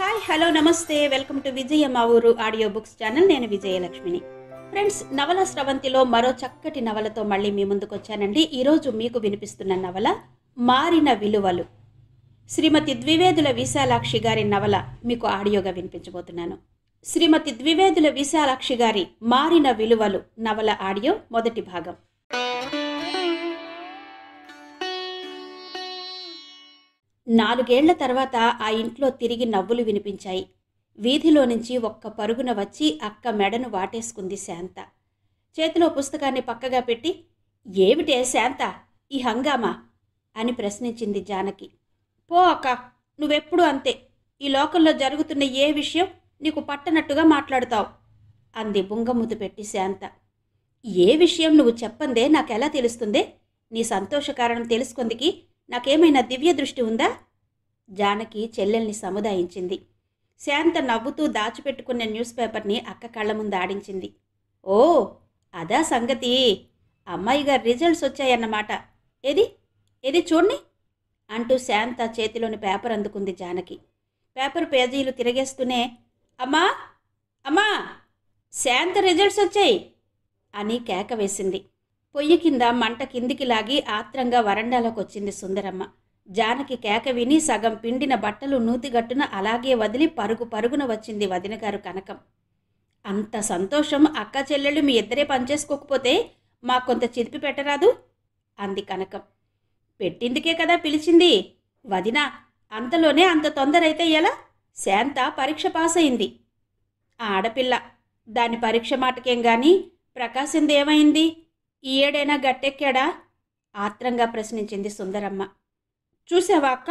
Hi hello నమస్తే welcome to విజయ మా ఊరు ఆడియో బుక్స్ ఛానల్. నేను విజయలక్ష్మిని. ఫ్రెండ్స్, నవల స్రవంతిలో మరో చక్కటి నవలతో మళ్ళీ మీ ముందుకు వచ్చానండి. ఈరోజు మీకు వినిపిస్తున్న నవల మారిన విలువలు. శ్రీమతి ద్వివేదుల విశాలాక్షి గారి నవల మీకు ఆడియోగా వినిపించబోతున్నాను. శ్రీమతి ద్వివేదుల విశాలాక్షి గారి మారిన విలువలు నవల ఆడియో మొదటి భాగం. నాలుగేళ్ల తర్వాత ఆ ఇంట్లో తిరిగి నవ్వులు వినిపించాయి. వీధిలో నుంచి ఒక్క పరుగున వచ్చి అక్క మెడను వాటేసుకుంది శాంత. చేతిలో పుస్తకాన్ని పక్కగా పెట్టి, "ఏమిటే శాంత ఈ హంగామా?" అని ప్రశ్నించింది జానకి. "పో అక్క, నువ్వెప్పుడు అంతే. ఈ లోకంలో జరుగుతున్న ఏ విషయం నీకు పట్టనట్టుగా మాట్లాడుతావు" అంది బుంగముద్దు పెట్టి శాంత. "ఏ విషయం నువ్వు చెప్పందే నాకెలా తెలుస్తుందే? నీ సంతోష కారణం తెలుసుకుందికి నాకేమైనా దివ్య దృష్టి ఉందా?" జానకి చెల్లెల్ని సముదాయించింది. శాంత నవ్వుతూ దాచిపెట్టుకున్న న్యూస్ పేపర్ని అక్క కళ్ళ ముందు ఆడించింది. "ఓ, అదా సంగతి. అమ్మాయి గారి రిజల్ట్స్ వచ్చాయన్నమాట. ఏది ఏది చూడ్ని" అంటూ శాంత చేతిలోని పేపర్ అందుకుంది జానకి. పేపర్ పేజీలు తిరగేస్తూనే, "అమ్మా అమ్మా, శాంత రిజల్ట్స్ వచ్చాయి" అని కేక వేసింది. పొయ్యి కింద మంట కిందికి లాగి ఆత్రంగా వరండాలోకి వచ్చింది సుందరమ్మ. జానకి కేక విని సగం పిండిన బట్టలు నూతిగట్టున అలాగే వదిలి పరుగు పరుగున వచ్చింది వదినగారు కనకం. "అంత సంతోషం అక్క చెల్లెళ్ళు మీ ఇద్దరే పనిచేసుకోకపోతే మాకు కొంత చిదిపి పెట్టరాదు" అంది కనకం. "పెట్టిందికే కదా పిలిచింది వదినా. అంతలోనే అంత తొందరైతే ఎలా? శాంత పరీక్ష పాస్ అయింది." "ఆ ఆడపిల్ల, దాని పరీక్ష మాటకేం గాని ప్రకాశంది ఏమైంది? ఈ ఏడైనా గట్టెక్కాడా?" ఆత్రంగా ప్రశ్నించింది సుందరమ్మ. "చూసావా అక్క,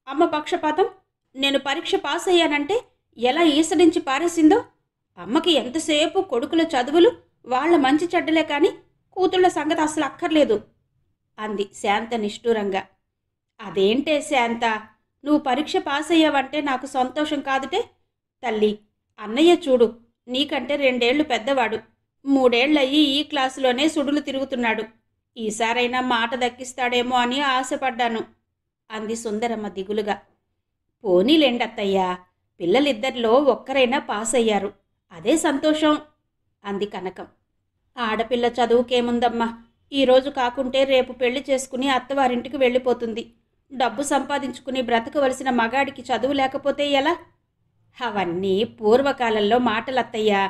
అమ్మ పక్షపాతం. నేను పరీక్ష పాస్ అయ్యానంటే ఎలా ఈసడించి పారేసిందో. అమ్మకి ఎంతసేపు కొడుకుల చదువులు, వాళ్ల మంచి చెడ్డలే కాని కూతుళ్ల సంగతి అసలు అక్కర్లేదు" అంది శాంత నిష్ఠూరంగా. "అదేంటే శాంత, నువ్వు పరీక్ష పాస్ అయ్యావంటే నాకు సంతోషం కాదుటే. తల్లి, అన్నయ్య చూడు, నీకంటే 2 ఏళ్లు పెద్దవాడు. 3 ఏళ్లయ్యి ఈ క్లాసులోనే సుడులు తిరుగుతున్నాడు. ఈసారైనా మాట దక్కిస్తాడేమో అని ఆశపడ్డాను" అంది సుందరమ్మ దిగులుగా. "పోనీలేండత్తయ్యా, పిల్లలిద్దరిలో ఒక్కరైనా పాస్ అయ్యారు, అదే సంతోషం" అంది కనకం. "ఆడపిల్ల చదువుకేముందమ్మా, ఈరోజు కాకుంటే రేపు పెళ్లి చేసుకుని అత్తవారింటికి వెళ్ళిపోతుంది. డబ్బు సంపాదించుకుని బ్రతకవలసిన మగాడికి చదువు లేకపోతే ఎలా?" "అవన్నీ పూర్వకాలంలో మాటలత్తయ్యా.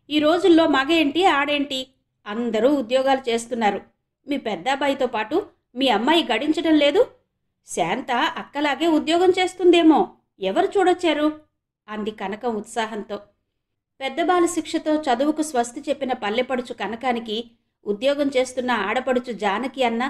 ఈ రోజుల్లో మగేంటి ఆడేంటి, అందరూ ఉద్యోగాలు చేస్తున్నారు. మీ పెద్దాబాయితో పాటు మీ అమ్మాయి గడించడం లేదు. శాంత అక్కలాగే ఉద్యోగం చేస్తుందేమో, ఎవరు చూడొచ్చారు" అంది కనకం ఉత్సాహంతో. పెద్ద బాల శిక్షతో చదువుకు స్వస్తి చెప్పిన పల్లెపడుచు కనకానికి ఉద్యోగం చేస్తున్న ఆడపడుచు జానకి అన్న,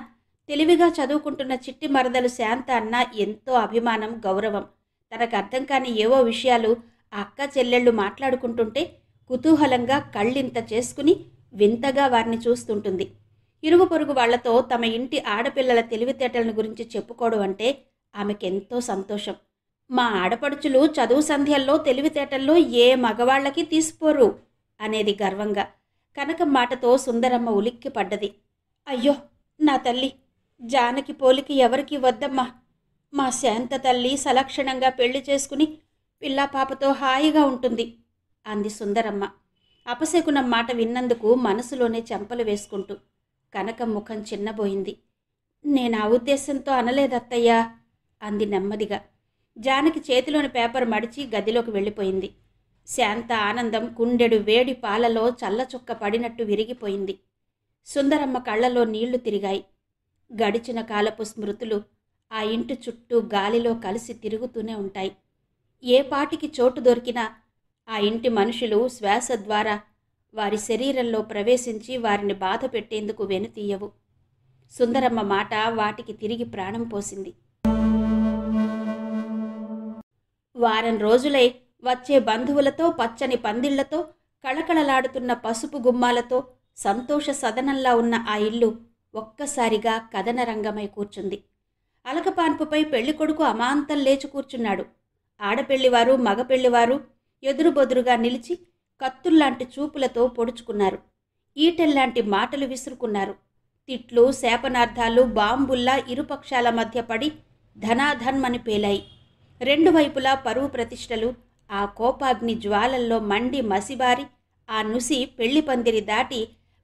తెలివిగా చదువుకుంటున్న చిట్టి మరదలు శాంత అన్న ఎంతో అభిమానం, గౌరవం. తనకు అర్థం కాని ఏవో విషయాలు ఆ అక్క చెల్లెళ్ళు మాట్లాడుకుంటుంటే కుతూహలంగా కళ్ళింత చేసుకుని వింతగా వారిని చూస్తుంటుంది. ఇరుగు పొరుగు వాళ్లతో తమ ఇంటి ఆడపిల్లల తెలివితేటలను గురించి చెప్పుకోవడం అంటే ఆమెకెంతో సంతోషం. "మా ఆడపడుచులు చదువు సంధ్యల్లో తెలివితేటల్లో ఏ మగవాళ్లకి తీసిపోరు" అనేది గర్వంగా. కనకం మాటతో సుందరమ్మ ఉలిక్కి పడ్డది. "అయ్యో నా తల్లి, జానకి పోలికి ఎవరికి వద్దమ్మా. మా శాంత తల్లి సలక్షణంగా పెళ్లి చేసుకుని పిల్లా పాపతో హాయిగా ఉంటుంది" అంది సుందరమ్మ. అపశకునం మాట విన్నందుకు మనసులోనే చెంపలు వేసుకుంటూ. కనకం ముఖం చిన్నబోయింది. "నేనా ఉద్దేశంతో అనలేదత్తయ్యా" అంది నెమ్మదిగా. జానకి చేతిలోని పేపర్ మడిచి గదిలోకి వెళ్ళిపోయింది. శాంత ఆనందం కుండెడు వేడి పాలలో చల్లచుక్క పడినట్టు విరిగిపోయింది. సుందరమ్మ కళ్ళలో నీళ్లు తిరిగాయి. గడిచిన కాలపు స్మృతులు ఆ ఇంటి చుట్టూ గాలిలో కలిసి తిరుగుతూనే ఉంటాయి. ఏ పాటికి చోటు దొరికినా ఆ ఇంటి మనుషులు శ్వాస ద్వారా వారి శరీరంలో ప్రవేశించి వారిని బాధ పెట్టేందుకు వెనుతీయవు. సుందరమ్మ మాట వాటికి తిరిగి ప్రాణం పోసింది. వారం రోజులై వచ్చే బంధువులతో, పచ్చని పందిళ్లతో, కళకళలాడుతున్న పసుపు గుమ్మాలతో సంతోష సదనంలా ఉన్న ఆ ఇల్లు ఒక్కసారిగా కథన రంగమై కూర్చుంది. అలకపాన్పుపై పెళ్లికొడుకు అమాంతం లేచి కూర్చున్నాడు. ఆడపెళ్లివారు, మగపెళ్లివారు ఎదురుబొదురుగా నిలిచి కత్తుల్లాంటి చూపులతో పొడుచుకున్నారు. ఈటెల్లాంటి మాటలు విసురుకున్నారు. తిట్లు, శాపనార్థాలు బాంబుల్లా ఇరుపక్షాల మధ్య పడి ధనాధన్మని పేలాయి. రెండు వైపులా పరువు ప్రతిష్టలు ఆ కోపాగ్ని జ్వాలల్లో మండి మసిబారి ఆ నుసి పెళ్లి పందిరి దాటి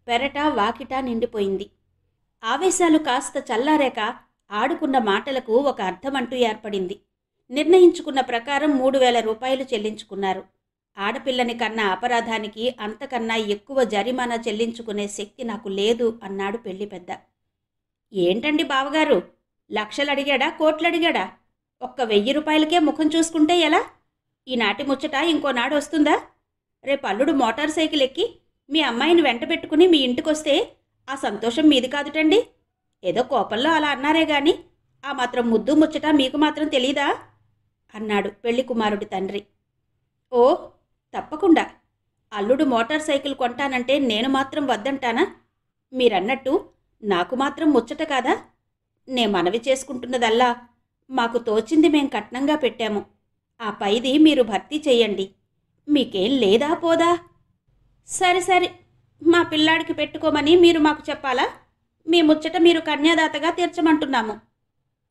పెరట వాకిట నిండిపోయింది. ఆవేశాలు కాస్త చల్లారాక ఆడుకున్న మాటలకు ఒక అర్థమంటూ ఏర్పడింది. నిర్ణయించుకున్న ప్రకారం 3,000 రూపాయలు చెల్లించుకున్నారు. ఆడపిల్లని కన్న అపరాధానికి అంతకన్నా ఎక్కువ జరిమానా చెల్లించుకునే శక్తి నాకు లేదు అన్నాడు పెళ్లి పెద్ద. ఏంటండి బావగారు, లక్షలడిగాడా కోట్లడిగాడా? ఒక్క 1,000 రూపాయలకే ముఖం చూసుకుంటే ఎలా? ఈనాటి ముచ్చట ఇంకోనాడు వస్తుందా? రేపు అల్లుడు మోటార్ సైకిల్ ఎక్కి మీ అమ్మాయిని వెంట పెట్టుకుని మీ ఇంటికొస్తే ఆ సంతోషం మీది కాదుటండి. ఏదో కోపంలో అలా అన్నారే గాని ఆ మాత్రం ముద్దు ముచ్చట మీకు మాత్రం తెలీదా? అన్నాడు పెళ్లి కుమారుడి తండ్రి. ఓ, తప్పకుండా. అల్లుడు మోటార్ సైకిల్ కొంటానంటే నేను మాత్రం వద్దంటానా? మీరన్నట్టు నాకు మాత్రం ముచ్చట కాదా? నే మనవి చేసుకుంటున్నదల్లా మాకు తోచింది మేం కట్నంగా పెట్టాము. ఆ పైది మీరు భర్తీ చెయ్యండి. మీకేం లేదా పోదా? సరే సరే, మా పిల్లాడికి పెట్టుకోమని మీరు మాకు చెప్పాలా? మీ ముచ్చట మీరు కన్యాదాతగా తీర్చమంటున్నాము.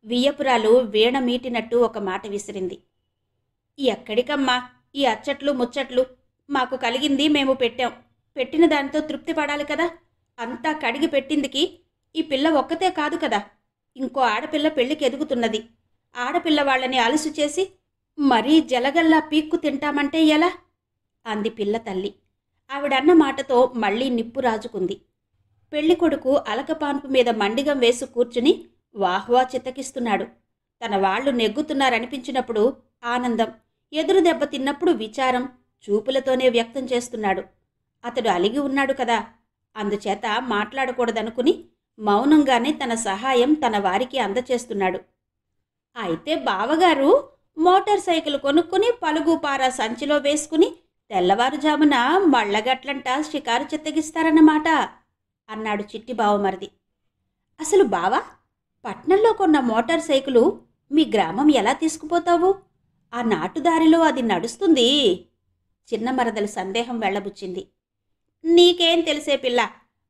వియ్యపురాలు వీణ మీటినట్టు ఒక మాట విసిరింది. ఎక్కడికమ్మా ఈ అచ్చట్లు ముచ్చట్లు? మాకు కలిగింది మేము పెట్టాం. పెట్టిన దానితో తృప్తి పడాలి కదా. అంతా కడిగి పెట్టిందికి ఈ పిల్ల ఒక్కతే కాదు కదా, ఇంకో ఆడపిల్ల పెళ్లికి ఎదుగుతున్నది. ఆడపిల్ల వాళ్ళని అలుసు చేసి మరీ జలగల్లా పీక్కు తింటామంటే ఎలా? అంది పిల్ల తల్లి. ఆవిడన్న మాటతో మళ్లీ నిప్పు రాజుకుంది. పెళ్లికొడుకు అలకపాన్పు మీద మండిగం వేసు కూర్చుని వాహ్వా చిత్తకిస్తున్నాడు. తన వాళ్లు నెగ్గుతున్నారనిపించినప్పుడు ఆనందం, ఎదురు దెబ్బ తిన్నప్పుడు విచారం చూపులతోనే వ్యక్తం చేస్తున్నాడు. అతడు అలిగి ఉన్నాడు కదా, అందుచేత మాట్లాడకూడదనుకుని మౌనంగానే తన సహాయం తన వారికి అందచేస్తున్నాడు. అయితే బావగారు మోటార్ సైకిల్ కొనుక్కుని పలుగుపారా సంచిలో వేసుకుని తెల్లవారుజామున మళ్ళగట్లంట షికారు చిత్తగిస్తారన్నమాట అన్నాడు చిట్టి బావమరిది. అసలు బావా, పట్నంలో కొన్న మోటార్ సైకిలు మీ గ్రామం ఎలా తీసుకుపోతావు? ఆ నాటుదారిలో అది నడుస్తుంది. చిన్న మరదలు సందేహం వెళ్లబుచ్చింది. నీకేం తెలిసే పిల్ల,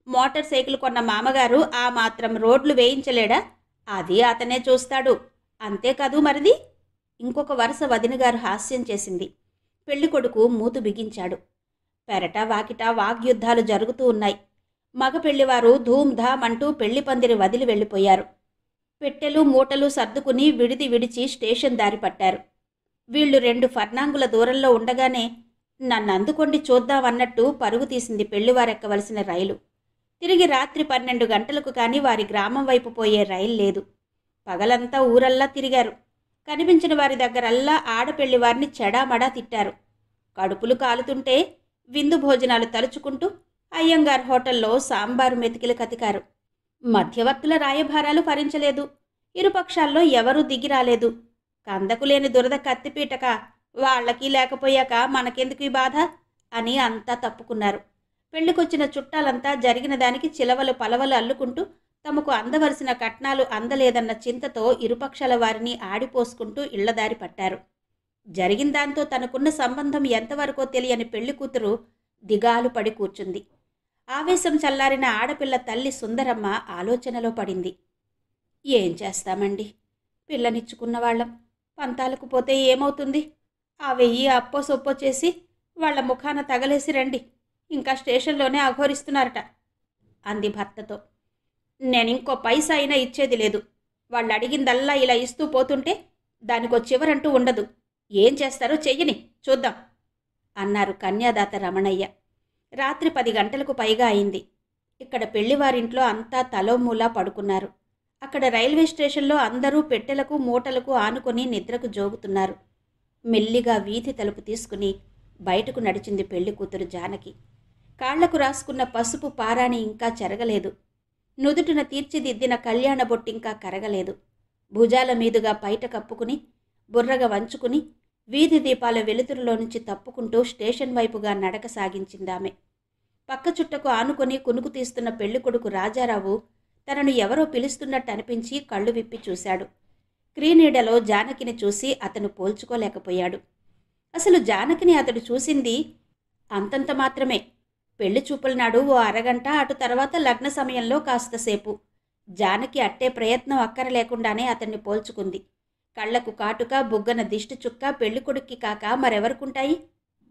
మోటార్ సైకిల్ కొన్న మామగారు ఆ మాత్రం రోడ్లు వేయించలేడా? అది అతనే చూస్తాడు, అంతేకాదు మరిది. ఇంకొక వరుస వదినగారు హాస్యం చేసింది. పెళ్లికొడుకు మూతు బిగించాడు. పెరట వాకిట వాగ్యుద్ధాలు జరుగుతూ ఉన్నాయి. మగ పెళ్లివారు ధూమ్ధామ్ అంటూ పెళ్లి పందిరి వదిలి వెళ్ళిపోయారు. పెట్టెలు మూటలు సర్దుకుని విడిది విడిచి స్టేషన్ దారి పట్టారు. వీళ్లు 2 ఫర్నాంగుల దూరంలో ఉండగానే నన్నందుకొండి చూద్దామన్నట్టు పరుగు తీసింది పెళ్లివారెక్కవలసిన రైలు. తిరిగి రాత్రి 12 గంటలకు కాని వారి గ్రామం వైపు పోయే రైలు లేదు. పగలంతా ఊరల్లా తిరిగారు. కనిపించిన వారి దగ్గరల్లా ఆడపెళ్లివారిని చెడామడా తిట్టారు. కడుపులు కాలుతుంటే విందు భోజనాలు తలుచుకుంటూ అయ్యంగార్ హోటల్లో సాంబారు మెతికిలు కతికారు. మధ్యవర్తుల రాయభారాలు ఫరించలేదు. ఇరుపక్షాల్లో ఎవరూ దిగిరాలేదు. కందకు లేని దురద కత్తిపీటక వాళ్లకి లేకపోయాక మనకెందుకు ఈ బాధ అని అంతా తప్పుకున్నారు. పెళ్లికొచ్చిన చుట్టాలంతా జరిగిన దానికి చిలవలు పలవలు అల్లుకుంటూ తమకు అందవలసిన కట్నాలు అందలేదన్న చింతతో ఇరుపక్షాల వారిని ఆడిపోసుకుంటూ ఇళ్లదారి పట్టారు. జరిగిన దాంతో తనకున్న సంబంధం ఎంతవరకో తెలియని పెళ్లి కూతురు దిగాలు పడి కూర్చుంది. ఆవేశం చల్లారిన ఆడపిల్ల తల్లి సుందరమ్మ ఆలోచనలో పడింది. ఏం చేస్తామండి, పిల్లనిచ్చుకున్నవాళ్లం, పంతాలకు పోతే ఏమవుతుంది? ఆ 1000 అప్పో సొప్పో చేసి వాళ్ల ముఖాన తగలేసి రండి, ఇంకా స్టేషన్లోనే అఘోరిస్తున్నారట అంది భర్తతో. నేనింకో పైసా అయినా ఇచ్చేది లేదు. వాళ్ళు అడిగిందల్లా ఇలా ఇస్తూ పోతుంటే దానికో చివరంటూ ఉండదు. ఏం చేస్తారో చెయ్యని చూద్దాం అన్నారు కన్యాదాత రమణయ్య. రాత్రి 10 గంటలకు పైగా అయింది. ఇక్కడ పెళ్లివారింట్లో అంతా తలోమూలా పడుకున్నారు. అక్కడ రైల్వే స్టేషన్లో అందరూ పెట్టెలకు మూటలకు ఆనుకొని నిద్రకు జోగుతున్నారు. మెల్లిగా వీధి తలుపు తీసుకుని బయటకు నడిచింది పెళ్లి కూతురు జానకి. కాళ్లకు రాసుకున్న పసుపు పారాణి ఇంకా చెరగలేదు. నుదుటిన తీర్చిదిద్దిన కళ్యాణ బొట్టింకా కరగలేదు. భుజాల మీదుగా పైట కప్పుకుని బుర్రగా వంచుకుని వీధి దీపాల వెలుతురులో నుంచి తప్పుకుంటూ స్టేషన్ వైపుగా నడక సాగించిందామె. పక్క చుట్టకు ఆనుకొని కునుకు తీస్తున్న పెళ్లికొడుకు రాజారావు తనను ఎవరో పిలుస్తున్నట్టు అనిపించి కళ్ళు విప్పి చూశాడు. క్రీనీడలో జానకిని చూసి అతను పోల్చుకోలేకపోయాడు. అసలు జానకిని అతడు చూసింది అంతంత మాత్రమే. పెళ్లి చూపుల నాడు ఓ అరగంట, అటు తర్వాత లగ్న సమయంలో కాస్తసేపు. జానకి అట్టే ప్రయత్నం అక్కరలేకుండానే అతన్ని పోల్చుకుంది. కళ్లకు కాటుక, బుగ్గన దిష్టి చుక్క పెళ్ళికొడుక్కి కాక మరెవరికుంటాయి?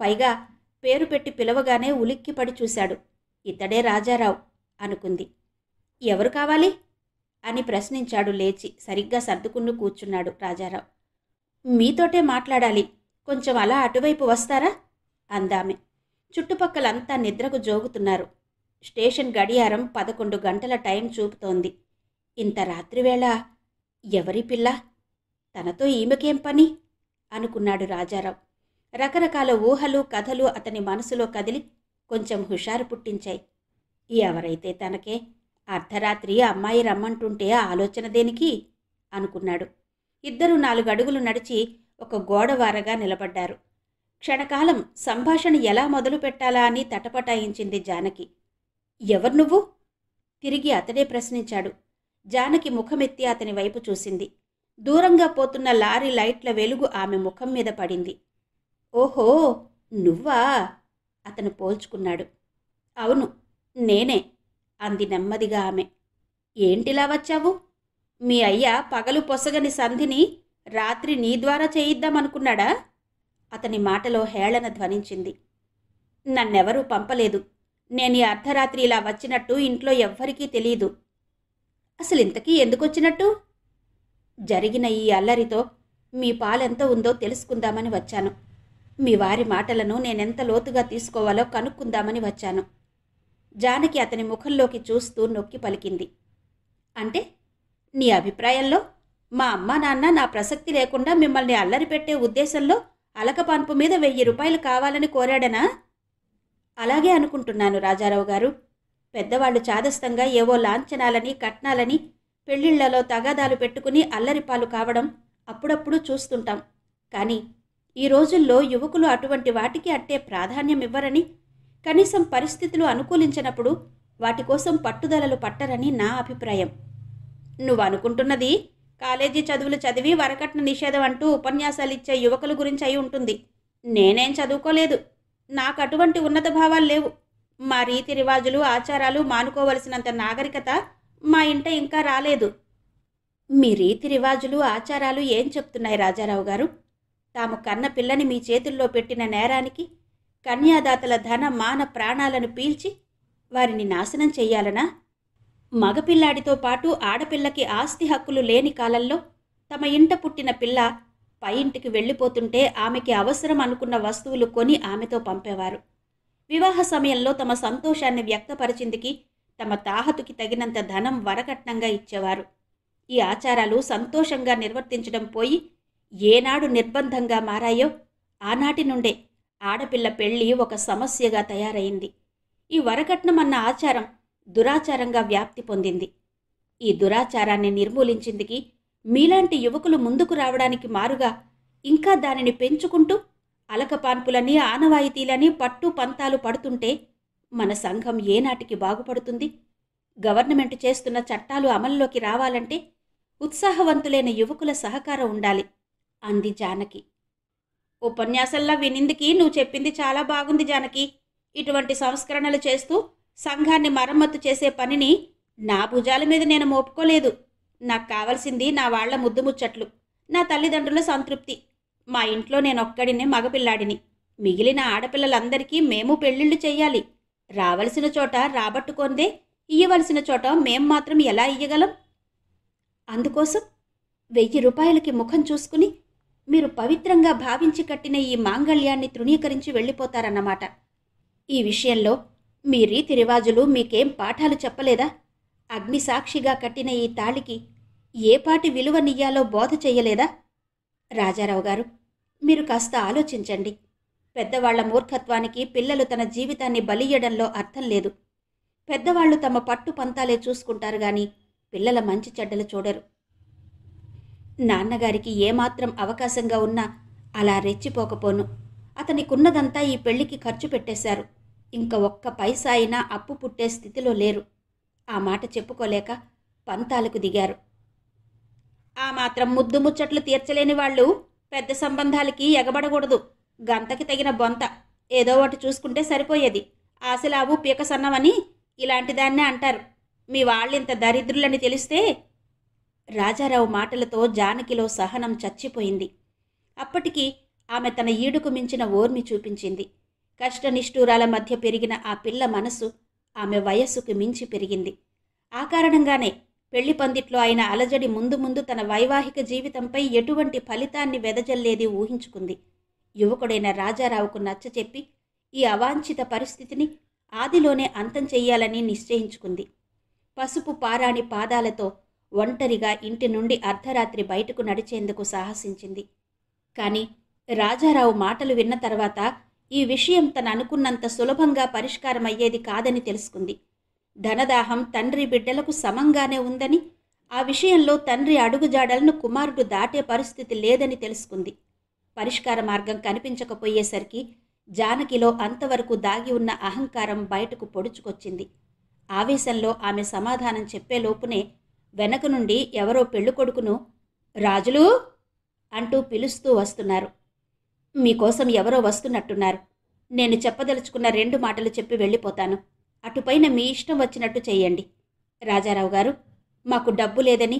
పైగా పేరు పెట్టి పిలవగానే ఉలిక్కిపడి చూశాడు. ఇతడే రాజారావు అనుకుంది. ఎవరు కావాలి అని ప్రశ్నించాడు లేచి. సరిగ్గా సర్దుకుని కూర్చున్నాడు రాజారావు. మీతోటే మాట్లాడాలి, కొంచెం అలా అటువైపు వస్తారా అందామె. చుట్టుపక్కలంతా నిద్రకు జోగుతున్నారు. స్టేషన్ గడియారం 11 గంటల టైం చూపుతోంది. ఇంత రాత్రివేళ ఎవరి పిల్ల? తనతో ఈమెకేం పని అనుకున్నాడు రాజారావు. రకరకాల ఊహలు, కథలు అతని మనసులో కదిలి కొంచెం హుషారు పుట్టించాయి. ఎవరైతే తనకే, అర్ధరాత్రి అమ్మాయి రమ్మంటుంటే ఆలోచన దేనికి అనుకున్నాడు. ఇద్దరు 4 అడుగులు నడిచి ఒక గోడవారగా నిలబడ్డారు. క్షణకాలం సంభాషణ ఎలా మొదలు పెట్టాలా అని తటపటాయించింది జానకి. ఎవరు నువ్వు? తిరిగి అతడే ప్రశ్నించాడు. జానకి ముఖమెత్తి అతని వైపు చూసింది. దూరంగా పోతున్న లారీ లైట్ల వెలుగు ఆమె ముఖం మీద పడింది. ఓహో, నువ్వా? అతను పోల్చుకున్నాడు. అవును, నేనే అంది నెమ్మదిగా ఆమె. ఏంటిలా వచ్చావు? మీ అయ్య పగలు పొసగని సంధిని రాత్రి నీ ద్వారా చేయిద్దామనుకున్నాడా? అతని మాటలో హేళన ధ్వనించింది. నన్నెవరూ పంపలేదు. నేను ఈ అర్ధరాత్రి ఇలా వచ్చినట్టు ఇంట్లో ఎవ్వరికీ తెలీదు. అసలింతకీ ఎందుకొచ్చినట్టు? జరిగిన ఈ అల్లరితో మీ పాలెంత ఉందో తెలుసుకుందామని వచ్చాను. మీ వారి మాటలను నేనెంత లోతుగా తీసుకోవాలో కనుక్కుందామని వచ్చాను. జానకి అతని ముఖంలోకి చూస్తూ నొక్కి పలికింది. అంటే నీ అభిప్రాయంలో మా అమ్మా నాన్న నా ప్రసక్తి లేకుండా మిమ్మల్ని అల్లరి పెట్టే ఉద్దేశంలో అలకపాన్పు మీద 1000 రూపాయలు కావాలని కోరాడనా? అలాగే అనుకుంటున్నాను రాజారావు గారు. పెద్దవాళ్లు చాదస్తంగా ఏవో లాంఛనాలని, కట్నాలని, పెళ్లిళ్లలో తగాదాలు పెట్టుకుని అల్లరిపాలు కావడం అప్పుడప్పుడు చూస్తుంటాం. కానీ ఈ రోజుల్లో యువకులు అటువంటి వాటికి అట్టే ప్రాధాన్యం ఇవ్వరని, కనీసం పరిస్థితులు అనుకూలించినప్పుడు వాటి కోసం పట్టుదలలు పట్టరని నా అభిప్రాయం. నువ్వు అనుకుంటున్నది కాలేజీ చదువులు చదివి వరకట్న నిషేధం అంటూ ఉపన్యాసాలిచ్చే యువకుల గురించి అయి ఉంటుంది. నేనేం చదువుకోలేదు. నాకు అటువంటి ఉన్నత భావాలు లేవు. మా రీతి రివాజులు, ఆచారాలు మానుకోవలసినంత నాగరికత మా ఇంట ఇంకా రాలేదు. మీ రీతి రివాజులు, ఆచారాలు ఏం చెప్తున్నాయి రాజారావు గారు? తాము కన్న పిల్లని మీ చేతుల్లో పెట్టిన నేరానికి కన్యాదాతల ధన, మాన, ప్రాణాలను పీల్చి వారిని నాశనం చెయ్యాలనా? మగపిల్లాడితో పాటు ఆడపిల్లకి ఆస్తి హక్కులు లేని కాలంలో తమ ఇంట పుట్టిన పిల్ల పై ఇంటికి వెళ్ళిపోతుంటే ఆమెకి అవసరం అనుకున్న వస్తువులు కొని ఆమెతో పంపేవారు. వివాహ సమయంలో తమ సంతోషాన్ని వ్యక్తపరిచిందికి తమ తాహతుకి తగినంత ధనం వరకట్నంగా ఇచ్చేవారు. ఈ ఆచారాలు సంతోషంగా నిర్వర్తించడం పోయి ఏనాడు నిర్బంధంగా మారాయో ఆనాటి నుండే ఆడపిల్ల పెళ్లి ఒక సమస్యగా తయారైంది. ఈ వరకట్నం అన్న ఆచారం దురాచారంగా వ్యాప్తి పొందింది. ఈ దురాచారాన్ని నిర్మూలించిందికి మీలాంటి యువకులు ముందుకు రావడానికి మారుగా ఇంకా దానిని పెంచుకుంటూ అలకపాన్పులని, ఆనవాయితీలని పట్టు పంతాలు పడుతుంటే మన సంఘం ఏనాటికి బాగుపడుతుంది? గవర్నమెంట్ చేస్తున్న చట్టాలు అమల్లోకి రావాలంటే ఉత్సాహవంతులైన యువకుల సహకారం ఉండాలి అంది జానకి. ఉపన్యాసంలా వినిందికి నువ్వు చెప్పింది చాలా బాగుంది జానకి. ఇటువంటి సంస్కరణలు చేస్తూ సంఘాన్ని మరమ్మతు చేసే పనిని నా భుజాల మీద నేను మోపుకోలేదు. నాకు కావలసింది నా వాళ్ల ముద్దుముచ్చట్లు, నా తల్లిదండ్రుల సంతృప్తి. మా ఇంట్లో నేనొక్కడినే మగపిల్లాడిని. మిగిలిన ఆడపిల్లలందరికీ మేము పెళ్లిళ్లు చెయ్యాలి. రావలసిన చోట రాబట్టుకొందే, ఇయ్యవలసిన చోట మేం మాత్రం ఎలా ఇయ్యగలం? అందుకోసం 1000 రూపాయలకి ముఖం చూసుకుని మీరు పవిత్రంగా భావించి కట్టిన ఈ మాంగళ్యాన్ని తృణీకరించి వెళ్ళిపోతారన్నమాట. ఈ విషయంలో మీ రీతి రివాజులు మీకేం పాఠాలు చెప్పలేదా? అగ్నిసాక్షిగా కట్టిన ఈ తాళికి ఏపాటి విలువనియ్యాలో బోధ చెయ్యలేదా? రాజారావు గారు, మీరు కాస్త ఆలోచించండి. పెద్దవాళ్ల మూర్ఖత్వానికి పిల్లలు తన జీవితాన్ని బలియ్యడంలో అర్థం లేదు. పెద్దవాళ్లు తమ పట్టు పంతాలే చూసుకుంటారు గాని పిల్లల మంచి చెడ్డలు చూడరు. నాన్నగారికి ఏమాత్రం అవకాశంగా ఉన్నా అలా రెచ్చిపోకపోను. అతనికున్నదంతా ఈ పెళ్లికి ఖర్చు పెట్టేశారు. ఇంక ఒక్క పైసా అయినా అప్పు పుట్టే స్థితిలో లేరు. ఆ మాట చెప్పుకోలేక పంతాలకు దిగారు. ఆ మాత్రం ముద్దు ముచ్చట్లు తీర్చలేని వాళ్ళు పెద్ద సంబంధాలకి ఎగబడకూడదు. గంతకి తగిన బొంత ఏదో ఒకటి చూసుకుంటే సరిపోయేది. ఆశలావు పీక సన్నమని ఇలాంటి దాన్నే అంటారు. మీ వాళ్ళింత దరిద్రులని తెలిస్తే రాజారావు మాటలతో జానకిలో సహనం చచ్చిపోయింది. అప్పటికి ఆమె తన ఈడుకు మించిన ఓర్మి చూపించింది. కష్టనిష్ఠూరాల మధ్య పెరిగిన ఆ పిల్ల మనసు ఆమె వయస్సుకు మించి పెరిగింది. ఆ కారణంగానే పెళ్లి పందిట్లో అయిన అలజడి ముందు ముందు తన వైవాహిక జీవితంపై ఎటువంటి ఫలితాన్ని వెదజల్లేది ఊహించుకుంది. యువకుడైన రాజారావుకు నచ్చచెప్పి ఈ అవాంఛిత పరిస్థితిని ఆదిలోనే అంతం చెయ్యాలని నిశ్చయించుకుంది. పసుపు పారాణి పాదాలతో ఒంటరిగా ఇంటి నుండి అర్ధరాత్రి బయటకు నడిచేందుకు సాహసించింది. కాని రాజారావు మాటలు విన్న తర్వాత ఈ విషయం తను అనుకున్నంత సులభంగా పరిష్కారమయ్యేది కాదని తెలుసుకుంది. ధనదాహం తండ్రి బిడ్డలకు సమంగానే ఉందని, ఆ విషయంలో తండ్రి అడుగుజాడలను కుమారుడు దాటే పరిస్థితి లేదని తెలుసుకుంది. పరిష్కార మార్గం కనిపించకపోయేసరికి జానకిలో అంతవరకు దాగి ఉన్న అహంకారం బయటకు పొడుచుకొచ్చింది. ఆవేశంలో ఆమె సమాధానం చెప్పేలోపునే వెనక నుండి ఎవరో పెళ్ళికొడుకును రాజులు అంటూ పిలుస్తూ వస్తున్నారు. మీకోసం ఎవరో వస్తున్నట్టున్నారు. నేను చెప్పదలుచుకున్న 2 మాటలు చెప్పి వెళ్ళిపోతాను. అటుపైన మీ ఇష్టం వచ్చినట్టు చెయ్యండి. రాజారావు గారు, మాకు డబ్బు లేదని,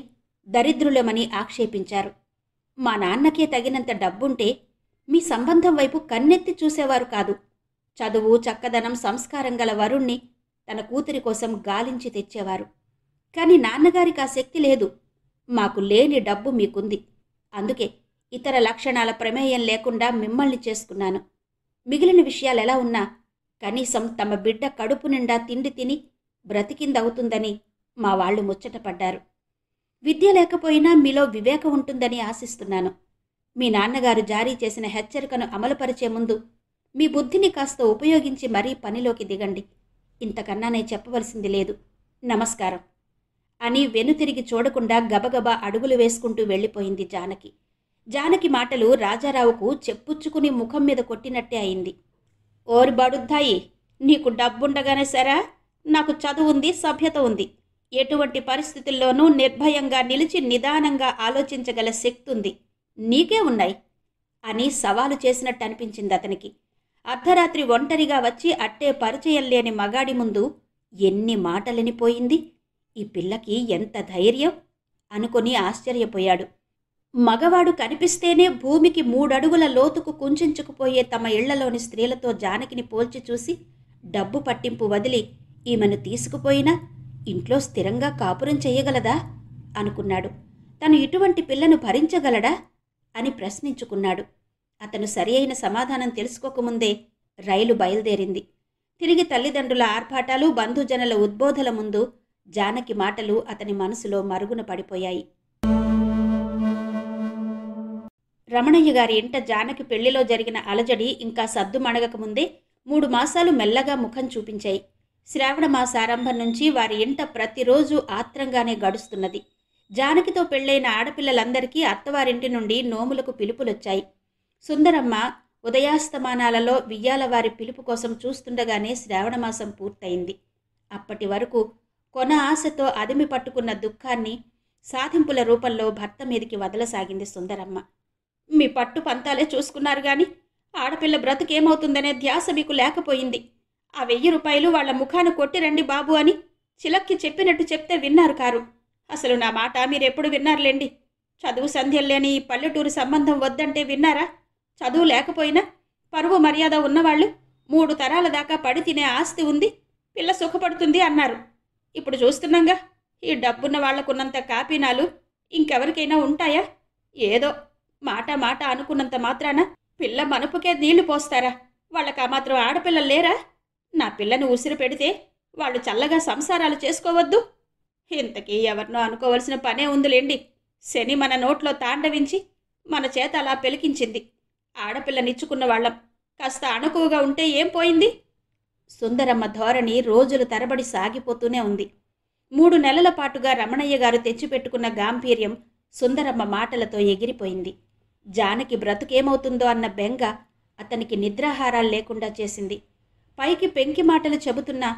దరిద్రులమని ఆక్షేపించారు. మా నాన్నకే తగినంత డబ్బుంటే మీ సంబంధం వైపు కన్నెత్తి చూసేవారు కాదు. చదువు, చక్కదనం, సంస్కారం గల వరుణ్ణి తన కూతురి కోసం గాలించి తెచ్చేవారు. కానీ నాన్నగారికి ఆ శక్తి లేదు. మాకు లేని డబ్బు మీకుంది. అందుకే ఇతర లక్షణాల ప్రమేయం లేకుండా మిమ్మల్ని చేసుకున్నాను. మిగిలిన విషయాలెలా ఉన్నా కనీసం తమ బిడ్డ కడుపు నిండా తిండి తిని బ్రతికిందవుతుందని మా వాళ్ళు ముచ్చటపడ్డారు. విద్య లేకపోయినా మీలో వివేకం ఉంటుందని ఆశిస్తున్నాను. మీ నాన్నగారు జారీ చేసిన హెచ్చరికను అమలుపరిచే ముందు మీ బుద్ధిని కాస్త ఉపయోగించి మరీ పనిలోకి దిగండి. ఇంతకన్నా నేను చెప్పవలసింది లేదు. నమస్కారం అని వెనుతిరిగి చూడకుండా గబగబా అడుగులు వేసుకుంటూ వెళ్ళిపోయింది జానకి. జానకి మాటలు రాజారావుకు చెప్పుచ్చుకుని ముఖం మీద కొట్టినట్టే అయింది. ఓరి బడుద్దాయి, నీకు డబ్బుండగానే సరా, నాకు చదువుంది, సభ్యత ఉంది. ఎటువంటి పరిస్థితుల్లోనూ నిర్భయంగా నిలిచి నిదానంగా ఆలోచించగల శక్తి ఉంది. నీకే ఉన్నాయి అని సవాలు చేసినట్టు అనిపించింది అతనికి. అర్ధరాత్రి ఒంటరిగా వచ్చి అట్టే పరిచయం లేని మగాడి ముందు ఎన్ని మాటలనిపోయింది. ఈ పిల్లకి ఎంత ధైర్యం అనుకొని ఆశ్చర్యపోయాడు. మగవాడు కనిపిస్తేనే భూమికి 3 అడుగుల లోతుకు కుంచుకుపోయే తమ ఇళ్లలోని స్త్రీలతో జానకిని పోల్చి చూసి డబ్బు పట్టింపు వదిలి ఈమెను తీసుకుపోయినా ఇంట్లో స్థిరంగా కాపురం చెయ్యగలదా అనుకున్నాడు. తను ఇటువంటి పిల్లను భరించగలడా అని ప్రశ్నించుకున్నాడు. అతను సరి అయిన సమాధానం తెలుసుకోకముందే రైలు బయలుదేరింది. తిరిగి తల్లిదండ్రుల ఆర్భాటాలు, బంధుజనుల ఉద్బోధల ముందు జానకి మాటలు అతని మనసులో మరుగున పడిపోయాయి. రమణయ్య గారి ఇంట జానకి పెళ్లిలో జరిగిన అలజడి ఇంకా సద్దుమణగకముందే 3 మాసాలు మెల్లగా ముఖం చూపించాయి. శ్రావణ మాసారంభం నుంచి వారి ఇంట ప్రతిరోజు ఆత్రంగానే గడుస్తున్నది. జానకితో పెళ్లైన ఆడపిల్లలందరికీ అత్తవారింటి నుండి నోములకు పిలుపులొచ్చాయి. సుందరమ్మ ఉదయాస్తమానాలలో వియ్యాలవారి పిలుపు కోసం చూస్తుండగానే శ్రావణమాసం పూర్తయింది. అప్పటి వరకు కొన ఆశతో అదిమి పట్టుకున్న దుఃఖాన్ని సాధింపుల రూపంలో భర్త మీదికి వదలసాగింది సుందరమ్మ. మీ పట్టు పంతాలే చూసుకున్నారు గాని ఆడపిల్ల బ్రతుకేమవుతుందనే ధ్యాస మీకు లేకపోయింది. ఆ 1000 రూపాయలు వాళ్ల ముఖాన కొట్టిరండి బాబు అని చిలక్కి చెప్పినట్టు చెప్తే విన్నారు కారు. అసలు నా మాట మీరెప్పుడు విన్నారులేండి. చదువు సంధ్యలేని ఈ పల్లెటూరు సంబంధం వద్దంటే విన్నారా? చదువు లేకపోయినా పరువు మర్యాద ఉన్నవాళ్లు 3 తరాల దాకా పడి తినే ఆస్తి ఉంది, పిల్ల సుఖపడుతుంది అన్నారు. ఇప్పుడు చూస్తున్నాగా ఈ డబ్బున్న వాళ్లకున్నంత కాపీనాలు ఇంకెవరికైనా ఉంటాయా? ఏదో మాట అనుకున్నంత మాత్రాన పిల్ల మనుపుకే నీళ్లు పోస్తారా? వాళ్ళకా మాత్రం ఆడపిల్లలు లేరా? నా పిల్లను ఉసిరు పెడితే వాళ్ళు చల్లగా సంసారాలు చేసుకోవద్దు? ఇంతకీ ఎవరినో అనుకోవలసిన పనే ఉందిలేండి. శని మన నోట్లో తాండవించి మన చేత అలా పెలికించింది. ఆడపిల్లనిచ్చుకున్న వాళ్ళం కాస్త అణకువగా ఉంటే ఏం పోయింది? సుందరమ్మ ధోరణి రోజులు తరబడి సాగిపోతూనే ఉంది. 3 నెలల పాటుగా రమణయ్య గారు తెచ్చిపెట్టుకున్న గాంభీర్యం సుందరమ్మ మాటలతో ఎగిరిపోయింది. జానకి బ్రతుకేమవుతుందో అన్న బెంగ అతనికి నిద్రాహారాలు లేకుండా చేసింది. పైకి పెంకి మాటలు చెబుతున్నా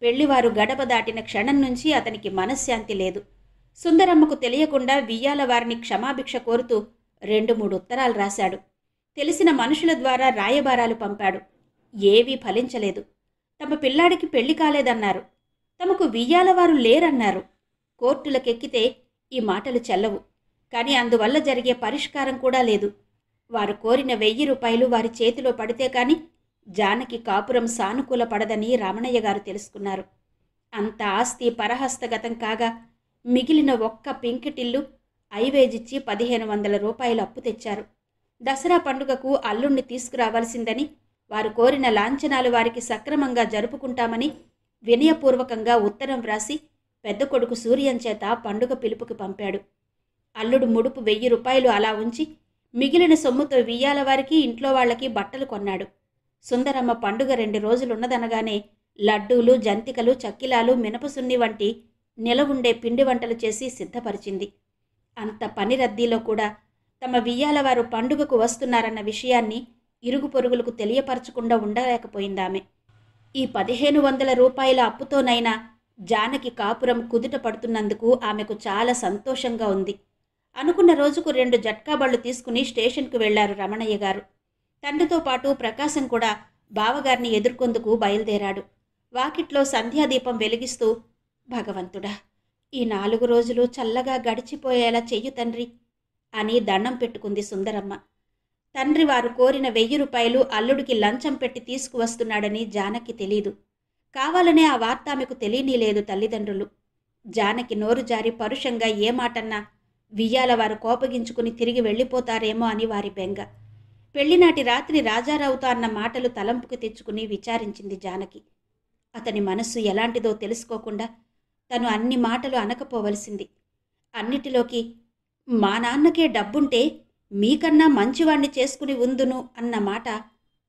పెళ్లివారు గడప దాటిన క్షణం నుంచి అతనికి మనశ్శాంతి లేదు. సుందరమ్మకు తెలియకుండా వియ్యాల వారిని క్షమాభిక్ష కోరుతూ 2-3 ఉత్తరాలు రాశాడు. తెలిసిన మనుషుల ద్వారా రాయబారాలు పంపాడు. ఏవీ ఫలించలేదు. తమ పిల్లాడికి పెళ్లి కాలేదన్నారు. తమకు వియ్యాలవారు లేరన్నారు. కోర్టులకెక్కితే ఈ మాటలు చెల్లవు. కానీ అందువల్ల జరిగే పరిష్కారం కూడా లేదు. వారు కోరిన 1000 రూపాయలు వారి చేతిలో పడితే కాని జానకి కాపురం సానుకూల పడదని రమణయ్య గారు తెలుసుకున్నారు. అంత ఆస్తి పరహస్తగతం కాగా మిగిలిన ఒక్క పింకిటిల్లు ఐవేజిచ్చి 1500 రూపాయలు అప్పు తెచ్చారు. దసరా పండుగకు అల్లుణ్ణి తీసుకురావాల్సిందని, వారు కోరిన లాంఛనాలు వారికి సక్రమంగా జరుపుకుంటామని వినయపూర్వకంగా ఉత్తరం వ్రాసి పెద్ద కొడుకు సూర్యం చేత పండుగ పిలుపుకి పంపాడు. అల్లుడు ముడుపు 1000 రూపాయలు అలా ఉంచి మిగిలిన సొమ్ముతో వియ్యాల వారికి ఇంట్లో వాళ్ళకి బట్టలు కొన్నాడు. సుందరమ్మ పండుగ 2 రోజులున్నదనగానే లడ్డూలు, జంతికలు, చక్కిలాలు, మినపసున్ని వంటి నిలవుండే పిండి వంటలు చేసి సిద్ధపరిచింది. అంత పని రద్దీలో కూడా తమ వియ్యాలవారు పండుగకు వస్తున్నారన్న విషయాన్ని ఇరుగు పొరుగులకు తెలియపరచకుండా ఉండలేకపోయిందామె. ఈ 1500 రూపాయల అప్పుతోనైనా జానకి కాపురం కుదుట పడుతున్నందుకు ఆమెకు చాలా సంతోషంగా ఉంది. అనుకున్న రోజుకు 2 జట్కా బళ్ళు తీసుకుని స్టేషన్కు వెళ్లారు రమణయ్య గారు. తండ్రితో పాటు ప్రకాశం కూడా బావగారిని ఎదుర్కొందుకు బయలుదేరాడు. వాకిట్లో సంధ్యాదీపం వెలిగిస్తూ, భగవంతుడా, ఈ 4 రోజులు చల్లగా గడిచిపోయేలా చెయ్యు తండ్రి అని దండం పెట్టుకుంది సుందరమ్మ. తండ్రి వారు కోరిన 1000 రూపాయలు అల్లుడికి లంచం పెట్టి తీసుకువస్తున్నాడని జానకి తెలీదు. కావాలనే ఆ వార్త ఆమెకు తెలియనీలేదు తల్లిదండ్రులు. జానకి నోరు జారి పరుషంగా ఏ మాటన్నా వియ్యాల వారు కోపగించుకుని తిరిగి వెళ్ళిపోతారేమో అని వారి బెంగ. పెళ్లినాటి రాత్రి రాజారావుతో అన్న మాటలు తలంపుకి తెచ్చుకుని విచారించింది జానకి. అతని మనస్సు ఎలాంటిదో తెలుసుకోకుండా తను అన్ని మాటలు అనకపోవలసింది. అన్నిటిలోకి మా నాన్నకే డబ్బుంటే మీకన్నా మంచివాణ్ణి చేసుకుని ఉందును అన్న మాట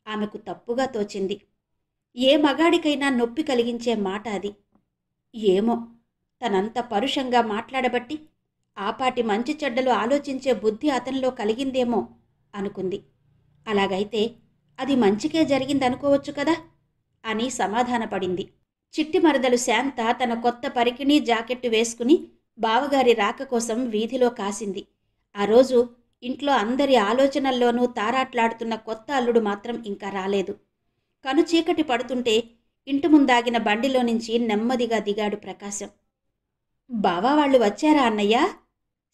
ఆమెకు తప్పుగా తోచింది. ఏ మగాడికైనా నొప్పి కలిగించే మాట అది. ఏమో, తనంత పరుషంగా మాట్లాడబట్టి ఆపాటి మంచి చెడ్డలు ఆలోచించే బుద్ధి అతనిలో కలిగిందేమో అనుకుంది. అలాగైతే అది మంచికే జరిగిందనుకోవచ్చు కదా అని సమాధానపడింది. చిట్టి మరదలు శాంత తన కొత్త పరికిణీ జాకెట్టు వేసుకుని బావగారి రాక కోసం వీధిలో కాసింది. ఆ రోజు ఇంట్లో అందరి ఆలోచనల్లోనూ తారాట్లాడుతున్న కొత్త అల్లుడు మాత్రం ఇంకా రాలేదు. కను చీకటి పడుతుంటే ఇంటి ముందాగిన బండిలో నుంచి నెమ్మదిగా దిగాడు ప్రకాశం. బావా వాళ్ళు వచ్చారా అన్నయ్య?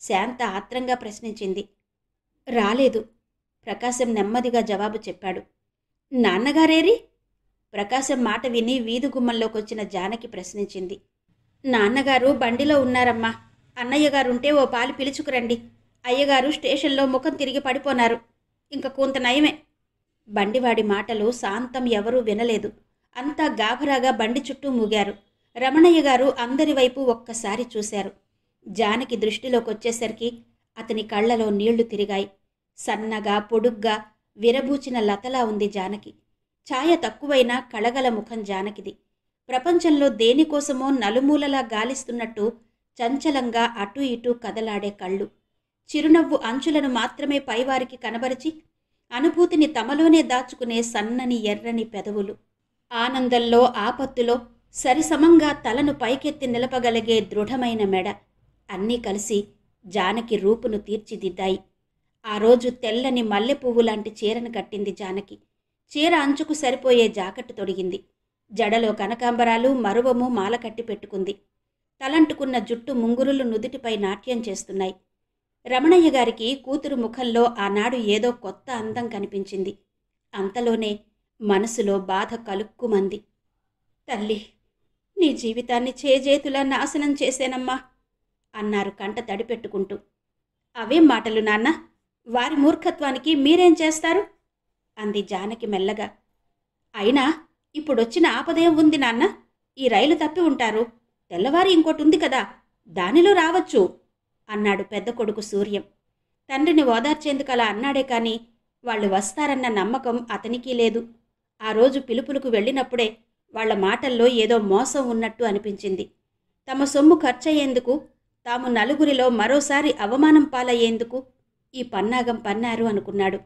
శాంత ఆత్రంగా ప్రశ్నించింది. రాలేదు, ప్రకాశం నెమ్మదిగా జవాబు చెప్పాడు. నాన్నగారేరి? ప్రకాశం మాట విని వీధి గుమ్మంలోకొచ్చిన జానకి ప్రశ్నించింది. నాన్నగారు బండిలో ఉన్నారమ్మా. అన్నయ్యగారుంటే ఓ పాలు పిలుచుకురండి. అయ్యగారు స్టేషన్లో ముఖం తిరిగి పడిపోనారు. ఇంక కొంత నయమే. బండివాడి మాటలు శాంతం ఎవరూ వినలేదు. అంతా గాభరాగా బండి చుట్టూ మూగారు. రమణయ్య గారు అందరి వైపు ఒక్కసారి చూశారు. జానకి దృష్టిలోకొచ్చేసరికి అతని కళ్లలో నీళ్లు తిరిగాయి. సన్నగా పొడుగ్గా విరబూచిన లతలా ఉంది జానకి. ఛాయ తక్కువైనా కళగల ముఖం జానకిది. ప్రపంచంలో దేనికోసమో నలుమూలలా గాలిస్తున్నట్టు చంచలంగా అటూ ఇటూ కదలాడే కళ్ళు, చిరునవ్వు అంచులను మాత్రమే పైవారికి కనబరిచి అనుభూతిని తమలోనే దాచుకునే సన్నని ఎర్రని పెదవులు, ఆనందంలో ఆపత్తులో సరిసమంగా తలను పైకెత్తి నిలపగలిగే దృఢమైన మెడ, అన్నీ కలిసి జానకి రూపును తీర్చిదిద్దాయి. ఆ రోజు తెల్లని మల్లెపువ్వు లాంటి చీరను కట్టింది జానకి. చీర అంచుకు సరిపోయే జాకెట్టు తొడిగింది. జడలో కనకాంబరాలు, మరువము మాల కట్టి పెట్టుకుంది. తలంటుకున్న జుట్టు ముంగురులు నుదుటిపై నాట్యం చేస్తున్నాయి. రమణయ్య గారికి కూతురు ముఖంలో ఆనాడు ఏదో కొత్త అందం కనిపించింది. అంతలోనే మనసులో బాధ కలుక్కుమంది. తల్లి, నీ జీవితాన్ని చేజేతులా నాశనం చేసేనమ్మా అన్నారు కంట తడిపెట్టుకుంటూ. అవేం మాటలు నాన్న, వారి మూర్ఖత్వానికి మీరేం చేస్తారు అంది జానకి మెల్లగా. అయినా ఇప్పుడొచ్చిన ఆపదేం ఉంది నాన్న? ఈ రైలు తప్పి ఉంటారు. తెల్లవారి ఇంకోటి ఉంది కదా, దానిలో రావచ్చు అన్నాడు పెద్ద కొడుకు సూర్యం. తండ్రిని ఓదార్చేందుకు అలా అన్నాడే కానీ వాళ్ళు వస్తారన్న నమ్మకం అతనికి లేదు. ఆ రోజు పిలుపులకు వెళ్ళినప్పుడే వాళ్ల మాటల్లో ఏదో మోసం ఉన్నట్టు అనిపించింది. తమ సొమ్ము ఖర్చయ్యేందుకు, తాము నలుగురిలో మరోసారి అవమానం పాలయ్యేందుకు ఈ పన్నాగం పన్నారు అనుకున్నాడు.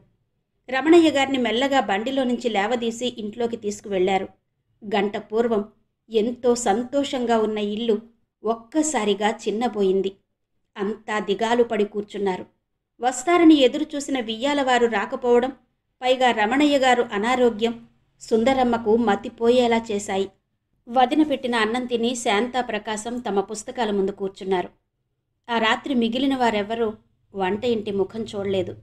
రమణయ్య గారిని మెల్లగా బండిలో నుంచి లేవదీసి ఇంట్లోకి తీసుకువెళ్లారు. గంట పూర్వం ఎంతో సంతోషంగా ఉన్న ఇల్లు ఒక్కసారిగా చిన్నబోయింది. అంతా దిగాలు పడి కూర్చున్నారు. వస్తారని ఎదురుచూసిన వియ్యాలవారు రాకపోవడం, పైగా రమణయ్య గారు అనారోగ్యం సుందరమ్మకు మతిపోయేలా చేశాయి. వదిన పెట్టిన అన్నం తిని శాంతా ప్రకాశం తమ పుస్తకాల ముందు కూర్చున్నారు. ఆ రాత్రి మిగిలిన వారెవ్వరూ వంట ఇంటి ముఖం చూడలేదు.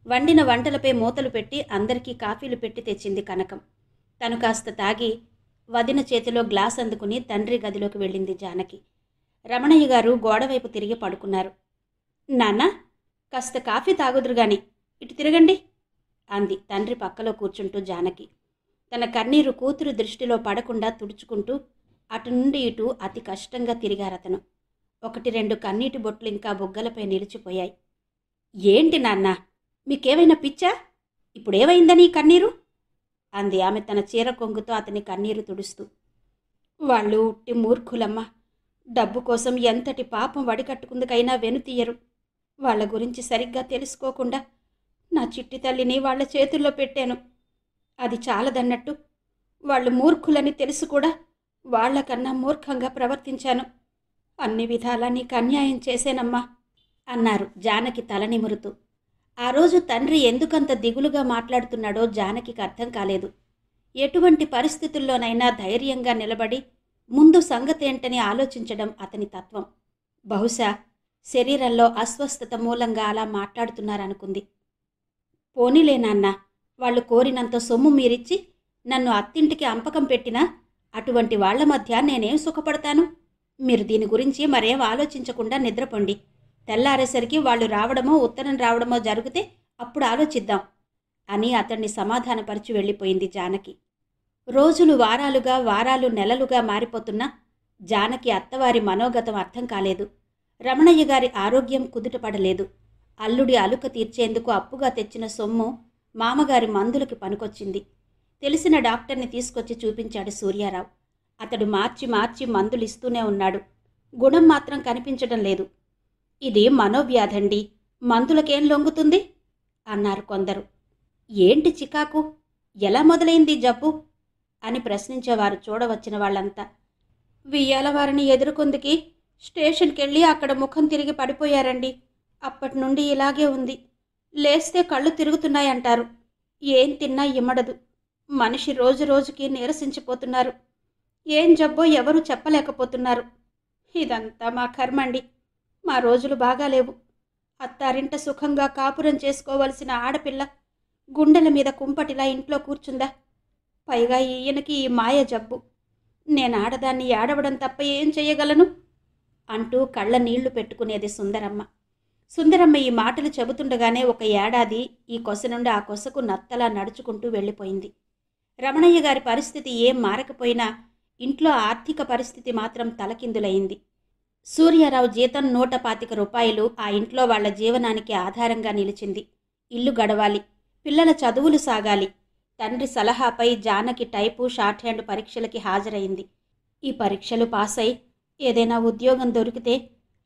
వండిన వంటలపై మూతలు పెట్టి అందరికీ కాఫీలు పెట్టి తెచ్చింది కనకం. తను కాస్త తాగి వదిన చేతిలో గ్లాస్ అందుకుని తండ్రి గదిలోకి వెళ్ళింది జానకి. రమణయ్య గారు గోడవైపు తిరిగి పడుకున్నారు. నాన్న, కాస్త కాఫీ తాగుదురుగాని, ఇటు తిరగండి అంది తండ్రి పక్కలో కూర్చుంటూ జానకి. తన కన్నీరు కూతురు దృష్టిలో పడకుండా తుడుచుకుంటూ అటు నుండి ఇటు అతి కష్టంగా తిరిగారతను. 1-2 కన్నీటి బొట్లు ఇంకా బుగ్గలపై నిలిచిపోయాయి. ఏంటి నాన్న, మీకేమైనా పిచ్చా? ఇప్పుడేమైందని కన్నీరు అంది ఆమె తన చీర కొంగుతో అతని కన్నీరు తుడుస్తూ. వాళ్ళు ఉట్టి మూర్ఖులమ్మ. డబ్బు కోసం ఎంతటి పాపం వడికట్టుకుందుకైనా వెనుతీయరు. వాళ్ళ గురించి సరిగ్గా తెలుసుకోకుండా నా చిట్టి తల్లిని వాళ్ల చేతుల్లో పెట్టాను. అది చాలదన్నట్టు వాళ్ళు మూర్ఖులని తెలుసు కూడా వాళ్లకన్నా మూర్ఖంగా ప్రవర్తించాను. అన్ని విధాలా నీకు అన్యాయం చేసేనమ్మా అన్నారు జానకి తల నిమురుతూ. ఆ రోజు తండ్రి ఎందుకంత దిగులుగా మాట్లాడుతున్నాడో జానకికి అర్థం కాలేదు. ఎటువంటి పరిస్థితుల్లోనైనా ధైర్యంగా నిలబడి ముందు సంగతేంటని ఆలోచించడం అతని తత్వం. బహుశా శరీరంలో అస్వస్థత మూలంగా అలా మాట్లాడుతున్నారనుకుంది. పోనీలే నాన్న, వాళ్ళు కోరినంత సొమ్ము మీరిచ్చి నన్ను అత్తింటికి అంపకం పెట్టినా అటువంటి వాళ్ల మధ్య నేనేం సుఖపడతాను? మీరు దీని గురించి మరేం ఆలోచించకుండా నిద్రపోండి. తెల్లారేసరికి వాళ్ళు రావడమో ఉత్తరం రావడమో జరిగితే అప్పుడు ఆలోచిద్దాం అని అతన్ని సమాధానపరిచి వెళ్ళిపోయింది జానకి. రోజులు వారాలుగా, వారాలు నెలలుగా మారిపోతున్నా జానకి అత్తవారి మనోగతం అర్థం కాలేదు. రమణయ్య గారి ఆరోగ్యం కుదుటపడలేదు. అల్లుడి అలుక తీర్చేందుకు అప్పుగా తెచ్చిన సొమ్ము మామగారి మందులకి పనికొచ్చింది. తెలిసిన డాక్టర్ని తీసుకొచ్చి చూపించాడు సూర్యారావు. అతడు మార్చి మార్చి మందులిస్తూనే ఉన్నాడు. గుణం మాత్రం కనిపించడం లేదు. ఇది మనోవ్యాధండి, మందులకేం లొంగుతుంది అన్నారు కొందరు. ఏంటి చికాకు, ఎలా మొదలైంది జబ్బు అని ప్రశ్నించేవారు చూడవచ్చిన వాళ్ళంతా. వియ్యాలవారిని ఎదుర్కొందుకి స్టేషన్కెళ్ళి అక్కడ ముఖం తిరిగి పడిపోయారండి. అప్పటి నుండి ఇలాగే ఉంది. లేస్తే కళ్ళు తిరుగుతున్నాయంటారు. ఏం తిన్నా ఇమ్మడదు. మనిషి రోజు రోజుకి నీరసించిపోతున్నారు. ఏం జబ్బో ఎవరూ చెప్పలేకపోతున్నారు. ఇదంతా మా కర్మండి. మా రోజులు బాగాలేవు. అత్తారింట సుఖంగా కాపురం చేసుకోవలసిన ఆడపిల్ల గుండెల మీద కుంపటిలా ఇంట్లో కూర్చుందా? పైగా ఈయనకి ఈ మాయ జబ్బు. నేను ఆడదాన్ని ఏడవడం తప్ప ఏం చెయ్యగలను అంటూ కళ్ళ నీళ్లు పెట్టుకునేది సుందరమ్మ. సుందరమ్మ ఈ మాటలు చెబుతుండగానే 1 ఏడాది ఈ కొస నుండి ఆ కొసకు నత్తలా నడుచుకుంటూ వెళ్ళిపోయింది. రమణయ్య గారి పరిస్థితి ఏం మారకపోయినా ఇంట్లో ఆర్థిక పరిస్థితి మాత్రం తలకిందులైంది. సూర్యారావు జీతం 125 రూపాయలు ఆ ఇంట్లో వాళ్ల జీవనానికి ఆధారంగా నిలిచింది. ఇల్లు గడవాలి, పిల్లల చదువులు సాగాలి. తండ్రి సలహాపై జానకి టైపు, షార్ట్ హ్యాండ్ పరీక్షలకి హాజరైంది. ఈ పరీక్షలు పాస్ అయి ఏదైనా ఉద్యోగం దొరికితే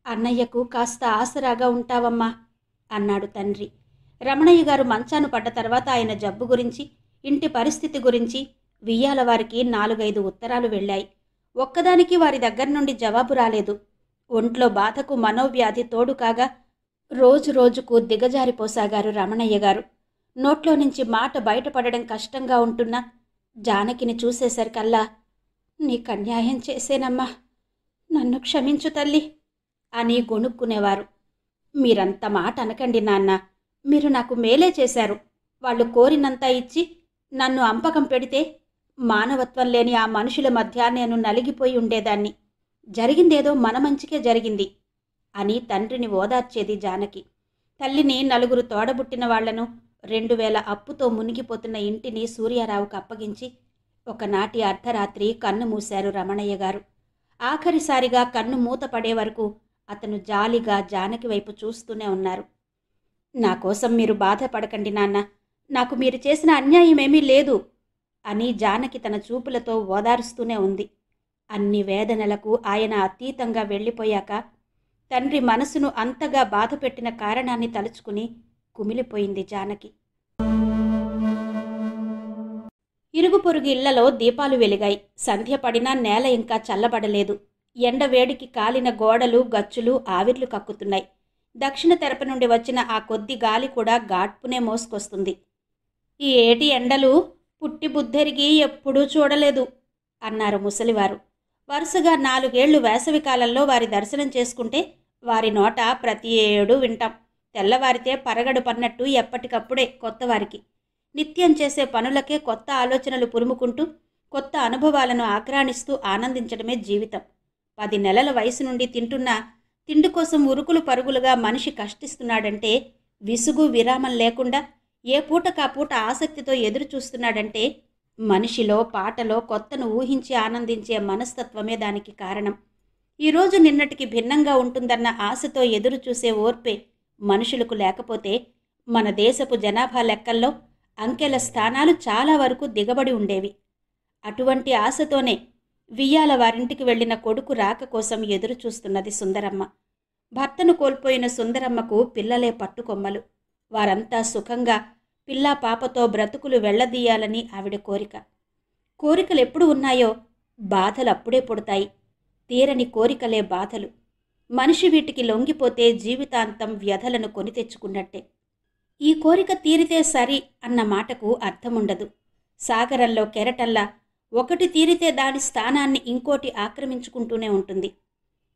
అన్నయ్యకు కాస్త ఆసరాగా ఉంటావమ్మా అన్నాడు తండ్రి. రమణయ్య గారు మంచాన పడ్డ తర్వాత ఆయన జబ్బు గురించి, ఇంటి పరిస్థితి గురించి వియ్యాల వారికి 4-5 ఉత్తరాలు వెళ్ళాయి. ఒక్కదానికి వారి దగ్గర నుండి జవాబు రాలేదు. ఒంట్లో బాధకు మనోవ్యాధి తోడు కాగా రోజు రోజుకు దిగజారిపోసాగారు రమణయ్య గారు. నోట్లో నుంచి మాట బయటపడడం కష్టంగా ఉంటున్నా జానకిని చూసేసరికల్లా నీకు అన్యాయం చేసేనమ్మా, నన్ను క్షమించు తల్లి అని గొణుక్కునేవారు. మీరంత మాట అనకండి నాన్న, మీరు నాకు మేలే చేశారు. వాళ్ళు కోరినంత ఇచ్చి నన్ను అంపకం పెడితే మానవత్వం లేని ఆ మనుషుల మధ్య నేను నలిగిపోయి ఉండేదాన్ని. జరిగిందేదో మన మంచికే జరిగింది అని తండ్రిని ఓదార్చేది జానకి. తల్లిని, 9 తోడబుట్టిన వాళ్లను, 2000 అప్పుతో మునిగిపోతున్న ఇంటిని సూర్యారావుకు అప్పగించి ఒకనాటి అర్ధరాత్రి కన్ను మూశారు రమణయ్య గారు. ఆఖరిసారిగా కన్ను మూత పడే వరకు అతను జాలిగా జానకి వైపు చూస్తూనే ఉన్నారు. నా కోసం మీరు బాధపడకండి నాన్న, నాకు మీరు చేసిన అన్యాయమేమీ లేదు అని జానకి తన చూపులతో ఓదారుస్తూనే ఉంది. అన్ని వేదనలకు ఆయన అతీతంగా వెళ్ళిపోయాక తండ్రి మనసును అంతగా బాధపెట్టిన కారణాన్ని తలుచుకుని కుమిలిపోయింది జానకి. ఇరుగు పొరుగు ఇళ్లలో దీపాలు వెలిగాయి. సంధ్య పడినా నేల ఇంకా చల్లబడలేదు. ఎండవేడికి కాలిన గోడలు, గచ్చులు ఆవిర్లు కక్కుతున్నాయి. దక్షిణ తెరప నుండి వచ్చిన ఆ కొద్ది గాలి కూడా గాడ్పునే మోసుకొస్తుంది. ఈ ఏటి ఎండలు పుట్టి బుద్ధెరిగి ఎప్పుడూ చూడలేదు అన్నారు ముసలివారు. వరుసగా 4 ఏళ్లు వేసవికాలంలో వారి దర్శనం చేసుకుంటే వారి నోట ప్రతి ఏడు వింటాం. తెల్లవారితే పరగడు పన్నట్టు ఎప్పటికప్పుడే కొత్తవారికి. నిత్యం చేసే పనులకే కొత్త ఆలోచనలు పురుముకుంటూ కొత్త అనుభవాలను ఆక్రాణిస్తూ ఆనందించడమే జీవితం. 10 నెలల వయసు నుండి తింటున్న తిండి కోసం ఉరుకులు పరుగులుగా మనిషి కష్టిస్తున్నాడంటే, విసుగు విరామం లేకుండా ఏ పూటకా పూట ఆసక్తితో ఎదురు చూస్తున్నాడంటే, మనిషిలో పాటలో కొత్తను ఊహించి ఆనందించే మనస్తత్వమే దానికి కారణం. ఈరోజు నిన్నటికి భిన్నంగా ఉంటుందన్న ఆశతో ఎదురు చూసే ఓర్పే మనుషులకు లేకపోతే మన దేశపు జనాభా లెక్కల్లో అంకెల స్థానాలు చాలా వరకు దిగబడి ఉండేవి. అటువంటి ఆశతోనే వియ్యాల వారింటికి వెళ్లిన కొడుకు రాక కోసం ఎదురు చూస్తున్నది సుందరమ్మ. భర్తను కోల్పోయిన సుందరమ్మకు పిల్లలే పట్టుకొమ్మలు. వారంతా సుఖంగా పిల్లా పాపతో బ్రతుకులు వెళ్లదీయాలని ఆవిడ కోరిక. కోరికలెప్పుడు ఉన్నాయో బాధలు అప్పుడే పుడతాయి. తీరని కోరికలే బాధలు. మనిషి వీటికి లొంగిపోతే జీవితాంతం వ్యధలను కొని తెచ్చుకున్నట్టే. ఈ కోరిక తీరితే సరి అన్న మాటకు అర్థముండదు. సాగరంలో కెరటల్లా ఒకటి తీరితే దాని స్థానాన్ని ఇంకోటి ఆక్రమించుకుంటూనే ఉంటుంది.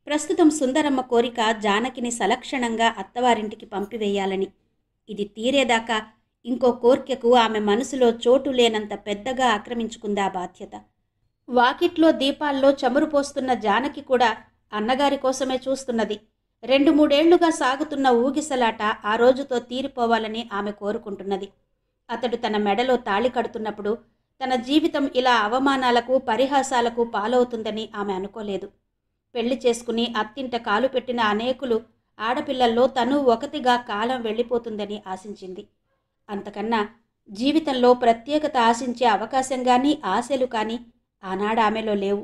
ప్రస్తుతం సుందరమ్మ కోరిక జానకిని సలక్షణంగా అత్తవారింటికి పంపివేయాలని. ఇది తీరేదాకా ఇంకో కోర్కెకు ఆమె మనసులో చోటు లేనంత పెద్దగా ఆక్రమించుకుందా బాధ్యత. వాకిట్లో దీపాల్లో చమురు పోస్తున్న జానకి కూడా అన్నగారి కోసమే చూస్తున్నది. 2-3 ఏళ్లుగా సాగుతున్న ఊగిసలాట ఆ రోజుతో తీరిపోవాలని ఆమె కోరుకుంటున్నది. అతడు తన మెడలో తాళి కడుతున్నప్పుడు తన జీవితం ఇలా అవమానాలకు పరిహాసాలకు పాలవుతుందని ఆమె అనుకోలేదు. పెళ్లి చేసుకుని అత్తింట కాలు పెట్టిన అనేకులు ఆడపిల్లల్లో తను ఒకతిగా కాలం వెళ్ళిపోతుందని ఆశించింది. అంతకన్నా జీవితంలో ప్రత్యేకత ఆశించే అవకాశం కానీ ఆశలు కానీ ఆనాడు ఆమెలో లేవు.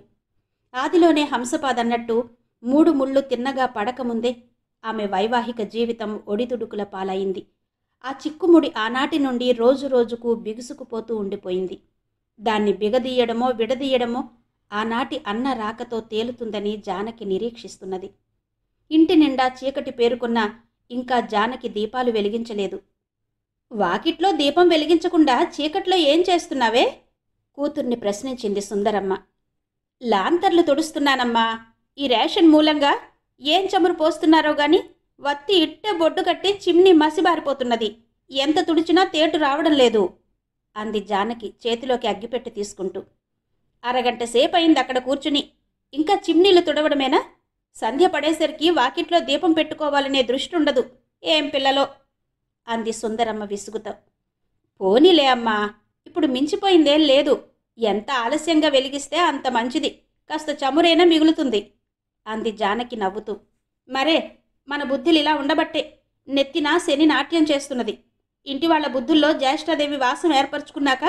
ఆదిలోనే హంసపాదన్నట్టు 3 ముళ్ళు తిన్నగా పడకముందే ఆమె వైవాహిక జీవితం ఒడిదుడుకుల పాలైంది. ఆ చిక్కుముడి ఆనాటి నుండి రోజురోజుకు బిగుసుకుపోతూ ఉండిపోయింది. దాన్ని బిగదీయడమో విడదీయడమో ఆనాటి అన్న రాకతో తేలుతుందని జానకి నిరీక్షిస్తున్నది. ఇంటి నిండా చీకటి పేరుకున్నా ఇంకా జానకి దీపాలు వెలిగించలేదు. వాకిట్లో దీపం వెలిగించకుండా చీకట్లో ఏం చేస్తున్నావే? కూతుర్ని ప్రశ్నించింది సుందరమ్మ. లాంతర్లు తుడుస్తున్నానమ్మా. ఈ రేషన్ మూలంగా ఏం చమురు పోస్తున్నారో గాని వత్తి ఇట్టే బొడ్డు కట్టి చిమ్నీ మసిబారిపోతున్నది. ఎంత తుడిచినా తేటు రావడం లేదు అంది జానకి చేతిలోకి అగ్గిపెట్టి తీసుకుంటూ. అరగంట సేపయింది అక్కడ కూర్చుని. ఇంకా చిమ్నీలు తుడవడమేనా? సంధ్య పడేసరికి వాకిట్లో దీపం పెట్టుకోవాలనే దృష్టి ఉండదు. ఏం పిల్లలో అంది సుందరమ్మ విసుగుతో. పోనీలే అమ్మా, ఇప్పుడు మించిపోయిందేం లేదు. ఎంత ఆలస్యంగా వెలిగిస్తే అంత మంచిది. కాస్త చమురైనా మిగులుతుంది అంది జానకి నవ్వుతూ. మరే మన బుద్ధులు ఇలా ఉండబట్టే నెత్తిన శని నాట్యం చేస్తున్నది. ఇంటి వాళ్ల బుద్ధుల్లో జ్యేష్ఠాదేవి వాసం ఏర్పరచుకున్నాక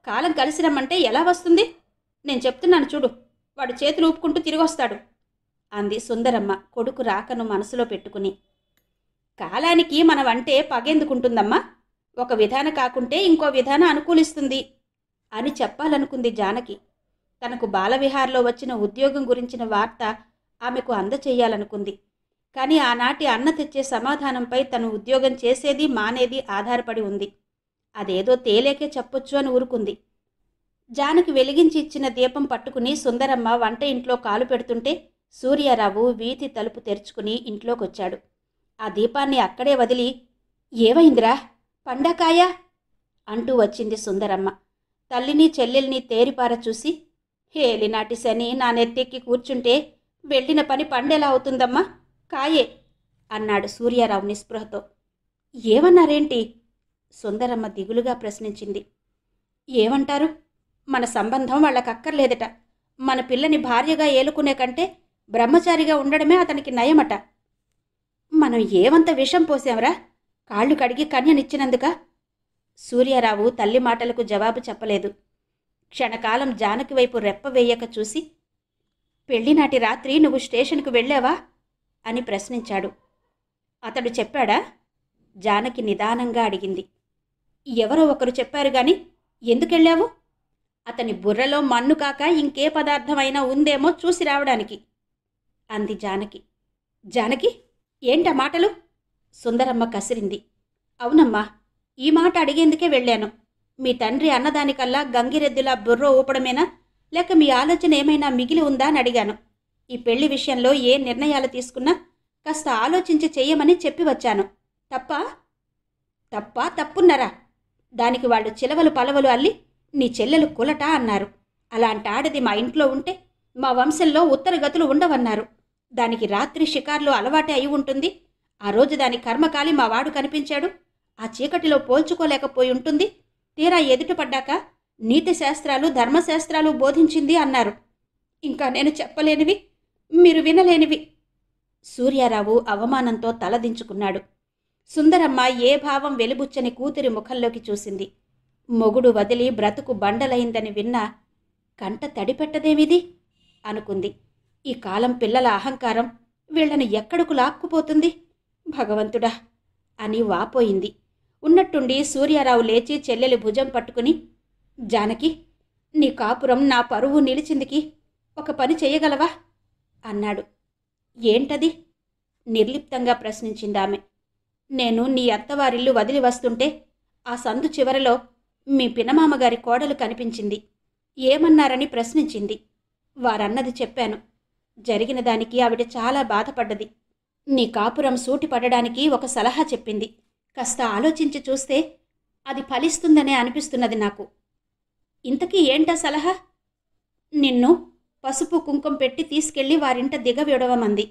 కాలం కలిసి రమ్మంటే ఎలా వస్తుంది? నేను చెప్తున్నాను చూడు, వాడు చేతులు ఊపుకుంటూ తిరిగొస్తాడు అంది సుందరమ్మ కొడుకు రాకను మనసులో పెట్టుకుని. కాలానికి మనవంటే పగెందుకుంటుందమ్మా? ఒక విధాన కాకుంటే ఇంకో విధాన అనుకూలిస్తుంది అని చెప్పాలనుకుంది జానకి. తనకు బాలవిహార్లో వచ్చిన ఉద్యోగం గురించిన వార్త ఆమెకు అందచెయ్యాలనుకుంది. కానీ ఆనాటి అన్న తెచ్చే సమాధానంపై తను ఉద్యోగం చేసేది మానేది ఆధారపడి ఉంది. అదేదో తేలేకే చెప్పొచ్చు అని ఊరుకుంది. జానకి వెలిగించి ఇచ్చిన దీపం పట్టుకుని సుందరమ్మ వంట ఇంట్లో కాలు పెడుతుంటే సూర్యారావు వీధి తలుపు తెరుచుకుని ఇంట్లోకొచ్చాడు. ఆ దీపాన్ని అక్కడే వదిలి, ఏవైందిరా, పండాకాయా అంటూ వచ్చింది సుందరమ్మ. తల్లిని చెల్లెల్ని తేరిపార చూసి, హేలినాటి శని నా నెత్తెక్కి కూర్చుంటే వెళ్ళిన పని పండేలా అవుతుందమ్మా, కాయే అన్నాడు సూర్యారావు నిస్పృహతో. ఏమన్నారేంటి? సుందరమ్మ దిగులుగా ప్రశ్నించింది. ఏమంటారు? మన సంబంధం వాళ్ళకక్కర్లేదట. మన పిల్లని భార్యగా ఏలుకునే కంటే బ్రహ్మచారిగా ఉండడమే అతనికి నయమట. మనం ఏమంత విషం పోసాంరా? కాళ్ళు కడిగి కన్యనిచ్చినందుక? సూర్యారావు తల్లి మాటలకు జవాబు చెప్పలేదు. క్షణకాలం జానకి వైపు రెప్ప వేయక చూసి, పెళ్లినాటి రాత్రి నువ్వు స్టేషన్కు వెళ్ళావా అని ప్రశ్నించాడు. అతడు చెప్పాడా? జానకి నిదానంగా అడిగింది. ఎవరో ఒకరు చెప్పారు గాని ఎందుకెళ్ళావు? అతని బుర్రలో మన్ను కాక ఇంకే పదార్థమైనా ఉందేమో చూసి రావడానికి అంది జానకి. జానకి, ఏంటా మాటలు? సుందరమ్మ కసిరింది. అవునమ్మా, ఈ మాట అడిగేందుకే వెళ్ళాను. మీ తండ్రి అన్నదానికల్లా గంగిరెద్దులా బుర్ర ఊపడమేనా, లేక మీ ఆలోచన ఏమైనా మిగిలి ఉందా అని అడిగాను. ఈ పెళ్లి విషయంలో ఏ నిర్ణయాలు తీసుకున్నా కాస్త ఆలోచించి చెయ్యమని చెప్పి వచ్చాను. తప్పున్నరా? దానికి వాళ్ళు చిలవలు పలవలు అల్లి నీ చెల్లెలు కులట అన్నారు. అలాంటి ఆడది మా ఇంట్లో ఉంటే మా వంశంలో ఉత్తరగతులు ఉండవన్నారు. దానికి రాత్రి షికార్లో అలవాటే అయి ఉంటుంది. ఆ రోజు దాని కర్మకాలి మా వాడు కనిపించాడు. ఆ చీకటిలో పోల్చుకోలేకపోయి ఉంటుంది. తీరా ఎదుటపడ్డాక నీతి శాస్త్రాలు ధర్మశాస్త్రాలు బోధించింది అన్నారు. ఇంకా నేను చెప్పలేనివి, మీరు వినలేనివి. సూర్యారావు అవమానంతో తలదించుకున్నాడు. సుందరమ్మ ఏ భావం వెలిబుచ్చని కూతురి ముఖంలోకి చూసింది. మొగుడు వదిలి బ్రతుకు బండలైందని విన్నా కంట తడిపెట్టదేమిది అనుకుంది. ఈ కాలం పిల్లల అహంకారం వీళ్లను ఎక్కడకు లాక్కుపోతుంది భగవంతుడా అని వాపోయింది. ఉన్నట్టుండి సూర్యారావు లేచి చెల్లెలి భుజం పట్టుకుని, జానకి, నీ కాపురం నా పరువు నిలిచిందికి ఒక పని చెయ్యగలవా అన్నాడు. ఏంటది? నిర్లిప్తంగా ప్రశ్నించిందామె. నేను నీ అత్తవారిల్లు వదిలి వస్తుంటే ఆ సందు చివరలో మీ పినమామగారి కోడలు కనిపించింది. ఏమన్నారని ప్రశ్నించింది. వారన్నది చెప్పాను. జరిగిన దానికి ఆవిడ చాలా బాధపడ్డది. నీ కాపురం సూటిపడడానికి ఒక సలహా చెప్పింది. కాస్త ఆలోచించి చూస్తే అది ఫలిస్తుందనే అనిపిస్తున్నది నాకు. ఇంతకీ ఏంటా సలహా? నిన్ను పసుపు కుంకుమ పెట్టి తీసుకెళ్లి వారింట దిగవిడవమంది.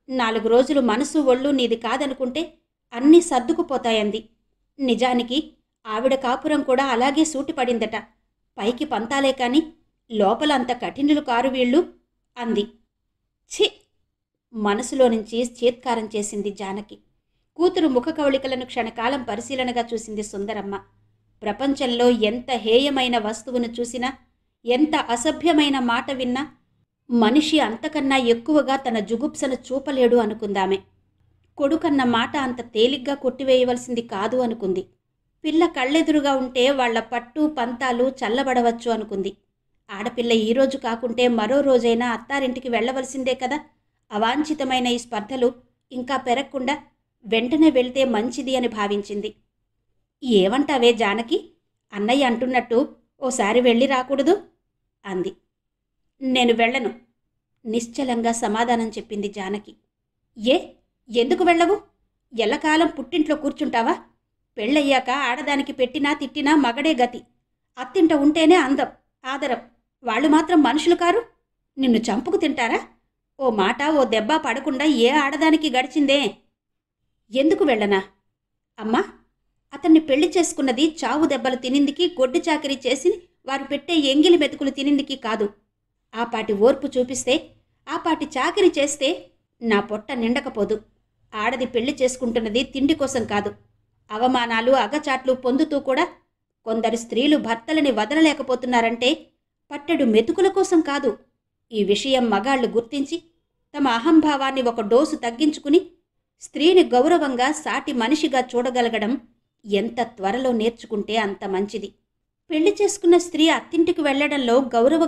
4 రోజులు మనసు ఒళ్ళు నీది కాదనుకుంటే అన్నీ సర్దుకుపోతాయంది. నిజానికి ఆవిడ కాపురం కూడా అలాగే సూటిపడిందట. పైకి పంతాలే కాని లోపల అంత కఠినులు కారు వీళ్ళు అంది. ఛీ! మనసులో నుంచి చీత్కారం చేసింది జానకి. కూతురు ముఖ కవళికలను క్షణకాలం పరిశీలనగా చూసింది సుందరమ్మ. ప్రపంచంలో ఎంత హేయమైన వస్తువును చూసినా, ఎంత అసభ్యమైన మాట విన్నా మనిషి అంతకన్నా ఎక్కువగా తన జుగుప్సను చూపలేడు అనుకుందామె. కొడుకన్న మాట అంత తేలిగ్గా కొట్టివేయవలసింది కాదు అనుకుంది. పిల్ల కళ్ళెదురుగా ఉంటే వాళ్ల పట్టు పంతాలు చల్లబడవచ్చు అనుకుంది. ఆడపిల్ల ఈరోజు కాకుంటే మరో రోజైనా అత్తారింటికి వెళ్లవలసిందే కదా. అవాంఛితమైన ఈ స్పర్ధలు ఇంకా పెరగకుండా వెంటనే వెళ్తే మంచిది అని భావించింది. ఏమంటావే జానకి? అన్నయ్య అంటున్నట్టు ఓసారి వెళ్ళి రాకూడదు అంది. నేను వెళ్ళను నిశ్చలంగా సమాధానం చెప్పింది జానకి. ఎందుకు వెళ్ళవు? ఎల్లకాలం పుట్టింట్లో కూర్చుంటావా? పెళ్ళయ్యాక ఆడదానికి పెట్టినా తిట్టినా మగడే గతి. అత్తింట ఉంటేనే అందం, ఆదరం. వాళ్ళు మాత్రం మనుషులు కారు? నిన్ను చంపుకు తింటారా? ఓ మాట ఓ దెబ్బ పడకుండా ఏ ఆడదానికి గడిచిందే? ఎందుకు వెళ్ళనా? అమ్మా, అతన్ని పెళ్లి చేసుకున్నది చావు దెబ్బలు తినిందికి, గొడ్డు చాకిరీ చేసి వారు పెట్టే ఎంగిలి మెతుకులు తినిందికి కాదు. ఆ పాటి ఓర్పు చూపిస్తే, ఆ పాటి చాకిరీ చేస్తే నా పొట్ట నిండకపోదు. ఆడది పెళ్లి చేసుకుంటున్నది తిండి కోసం కాదు. అవమానాలు అగచాట్లు పొందుతూ కూడా కొందరు స్త్రీలు భర్తలని వదలలేకపోతున్నారంటే పట్టెడు మెతుకుల కోసం కాదు. ఈ విషయం మగాళ్లు గుర్తించి తమ అహంభావాన్ని ఒక డోసు తగ్గించుకుని స్త్రీని గౌరవంగా సాటి మనిషిగా చూడగలగడం ఎంత త్వరలో నేర్చుకుంటే అంత మంచిది. పెళ్లి చేసుకున్న స్త్రీ అత్తింటికి వెళ్లడంలో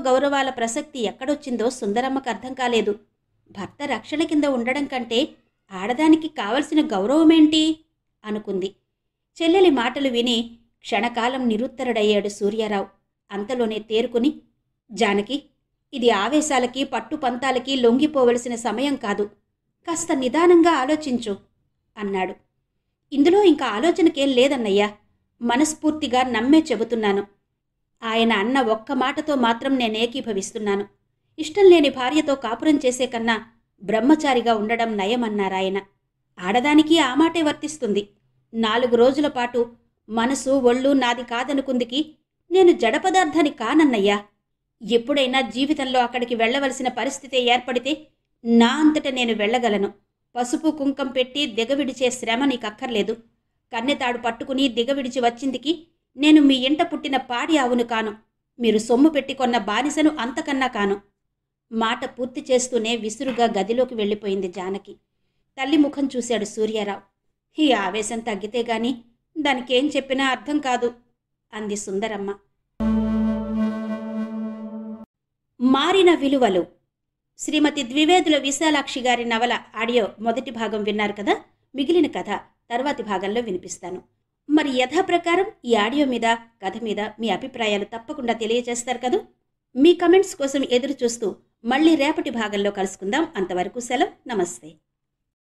గౌరవాల ప్రసక్తి ఎక్కడొచ్చిందో సుందరమ్మకు అర్థం కాలేదు. భర్త రక్షణ కింద ఉండడం కంటే ఆడదానికి కావలసిన గౌరవమేంటి అనుకుంది. చెల్లెలి మాటలు విని క్షణకాలం నిరుత్తరుడయ్యాడు సూర్యారావు. అంతలోనే తేరుకుని, జానకి, ఇది ఆవేశాలకి పట్టుపంతాలకి లొంగిపోవలసిన సమయం కాదు. కాస్త నిదానంగా ఆలోచించు అన్నాడు. ఇందులో ఇంకా ఆలోచనకేం లేదన్నయ్యా. మనస్ఫూర్తిగా నమ్మే చెబుతున్నాను. ఆయన అన్న ఒక్క మాటతో మాత్రం నేనేకీభవిస్తున్నాను. ఇష్టం లేని భార్యతో కాపురం చేసే కన్నా బ్రహ్మచారిగా ఉండడం నయమన్నారాయన. ఆడదానికి ఆ మాటే వర్తిస్తుంది. 4 రోజుల పాటు మనసు ఒళ్ళు నాది కాదనుకుందికి నేను జడపదార్థాన్ని కానన్నయ్యా. ఎప్పుడైనా జీవితంలో అక్కడికి వెళ్లవలసిన పరిస్థితి ఏర్పడితే నా అంతట నేను వెళ్ళగలను. పసుపు కుంకం పెట్టి దిగవిడిచే శ్రమ నీకక్కర్లేదు. కన్నెతాడు పట్టుకుని దిగవిడిచి వచ్చిందికి నేను మీ ఇంట పుట్టిన పాడి ఆవును కాను. మీరు సొమ్ము పెట్టి కొన్న బానిసను అంతకన్నా కాను. మాట పూర్తి చేస్తూనే విసురుగా గదిలోకి వెళ్ళిపోయింది జానకి. తల్లి ముఖం చూశాడు సూర్యారావు. ఈ ఆవేశం తగ్గితే గాని దానికేం చెప్పినా అర్థం కాదు అంది సుందరమ్మ. మారిన విలువలు. శ్రీమతి ద్వివేదుల విశాలాక్షి గారి నవల ఆడియో మొదటి భాగం విన్నారు కదా. మిగిలిన కథ తర్వాతి భాగంలో వినిపిస్తాను. మరి యథాప్రకారం ఈ ఆడియో మీద, కథ మీద మీ అభిప్రాయాలు తప్పకుండా తెలియజేస్తారు కదా. మీ కమెంట్స్ కోసం ఎదురు చూస్తూ మళ్ళీ రేపటి భాగంలో కలుసుకుందాం. అంతవరకు సెలవు. నమస్తే.